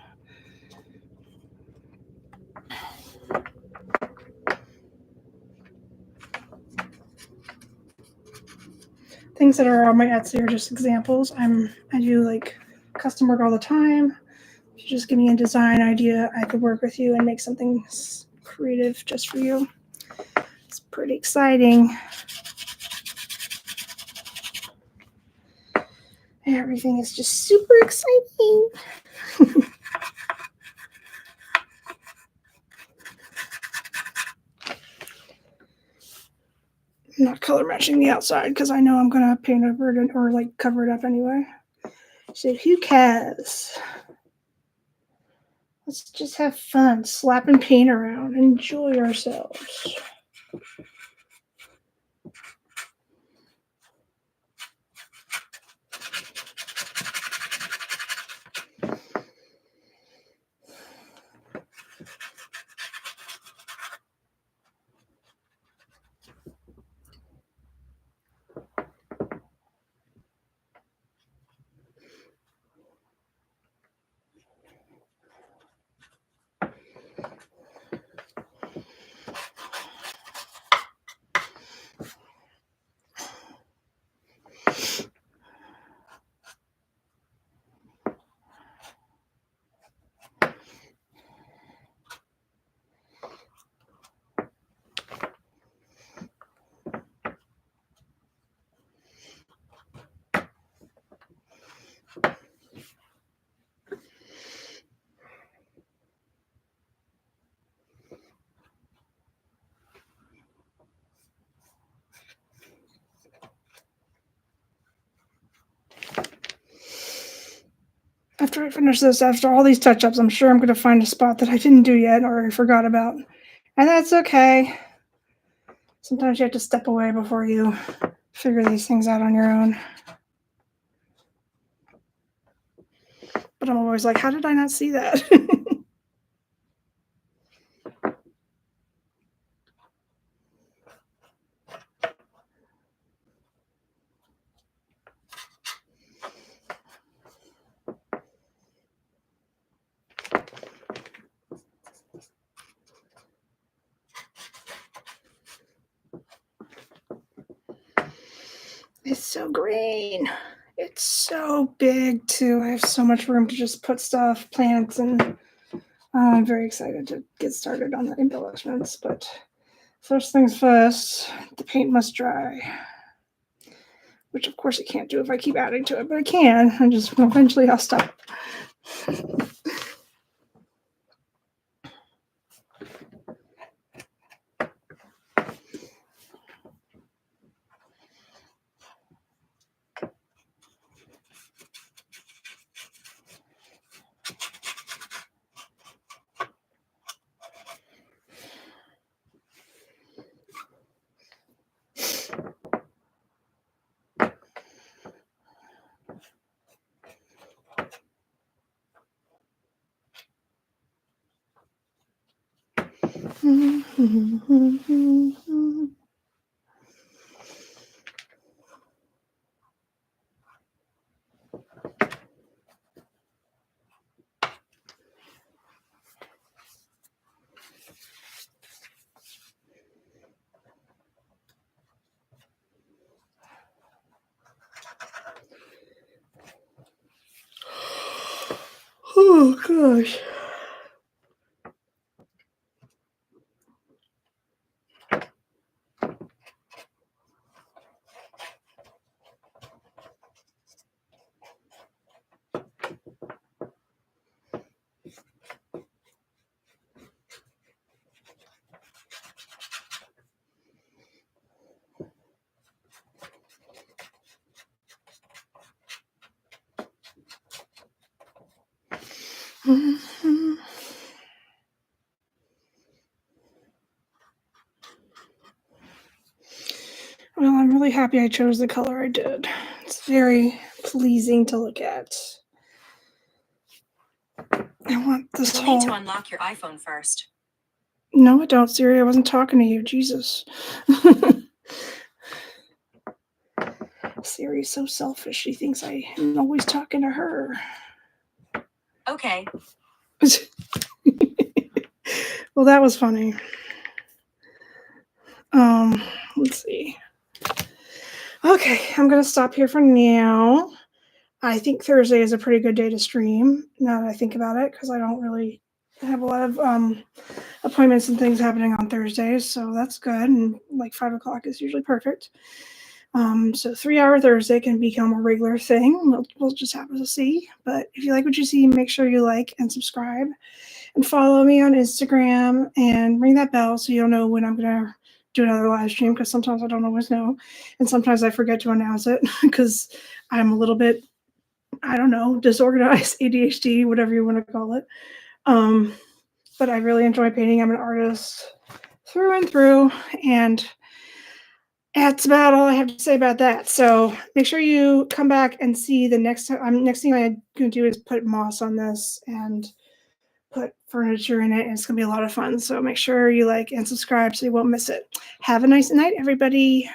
things that are on my Etsy are just examples. I do like custom work all the time. If you just give me a design idea, I could work with you and make something creative just for you. It's pretty exciting. Everything is just super exciting. I'm not color matching the outside because I know I'm going to paint over it or like cover it up anyway. So who cares? Let's just have fun, slapping paint around, enjoy ourselves. After I finish this, after all these touch-ups, I'm sure I'm going to find a spot that I didn't do yet or I forgot about. And that's okay. Sometimes you have to step away before you figure these things out on your own. But I'm always like, how did I not see that? It's so green. It's so big too. I have so much room to just put stuff, plants, and I'm very excited to get started on the embellishments. But first things first, the paint must dry. Which of course it can't do if I keep adding to it, but I can. I just eventually I'll stop. Oh gosh. Well, I'm really happy I chose the color I did. It's very pleasing to look at. I want this You'll whole... need to unlock your iPhone first. No, I don't, Siri. I wasn't talking to you. Jesus. Siri's so selfish. She thinks I am always talking to her. Okay. Well, that was funny. Let's see. Okay, I'm going to stop here for now. I think Thursday is a pretty good day to stream now that I think about it, because I don't really have a lot of appointments and things happening on Thursdays, so that's good. And like 5 o'clock is usually perfect. So 3 hour Thursday can become a regular thing. We'll just have to see. But if you like what you see, make sure you like and subscribe and follow me on Instagram and ring that bell so you'll know when I'm going to do another live stream, because sometimes I don't always know. And sometimes I forget to announce it because I'm a little bit, I don't know, disorganized, ADHD, whatever you want to call it. But I really enjoy painting. I'm an artist through and through, and that's about all I have to say about that. So make sure you come back and see the next time. Next thing I'm going to do is put moss on this and put furniture in it, and it's going to be a lot of fun. So make sure you like and subscribe so you won't miss it. Have a nice night, everybody.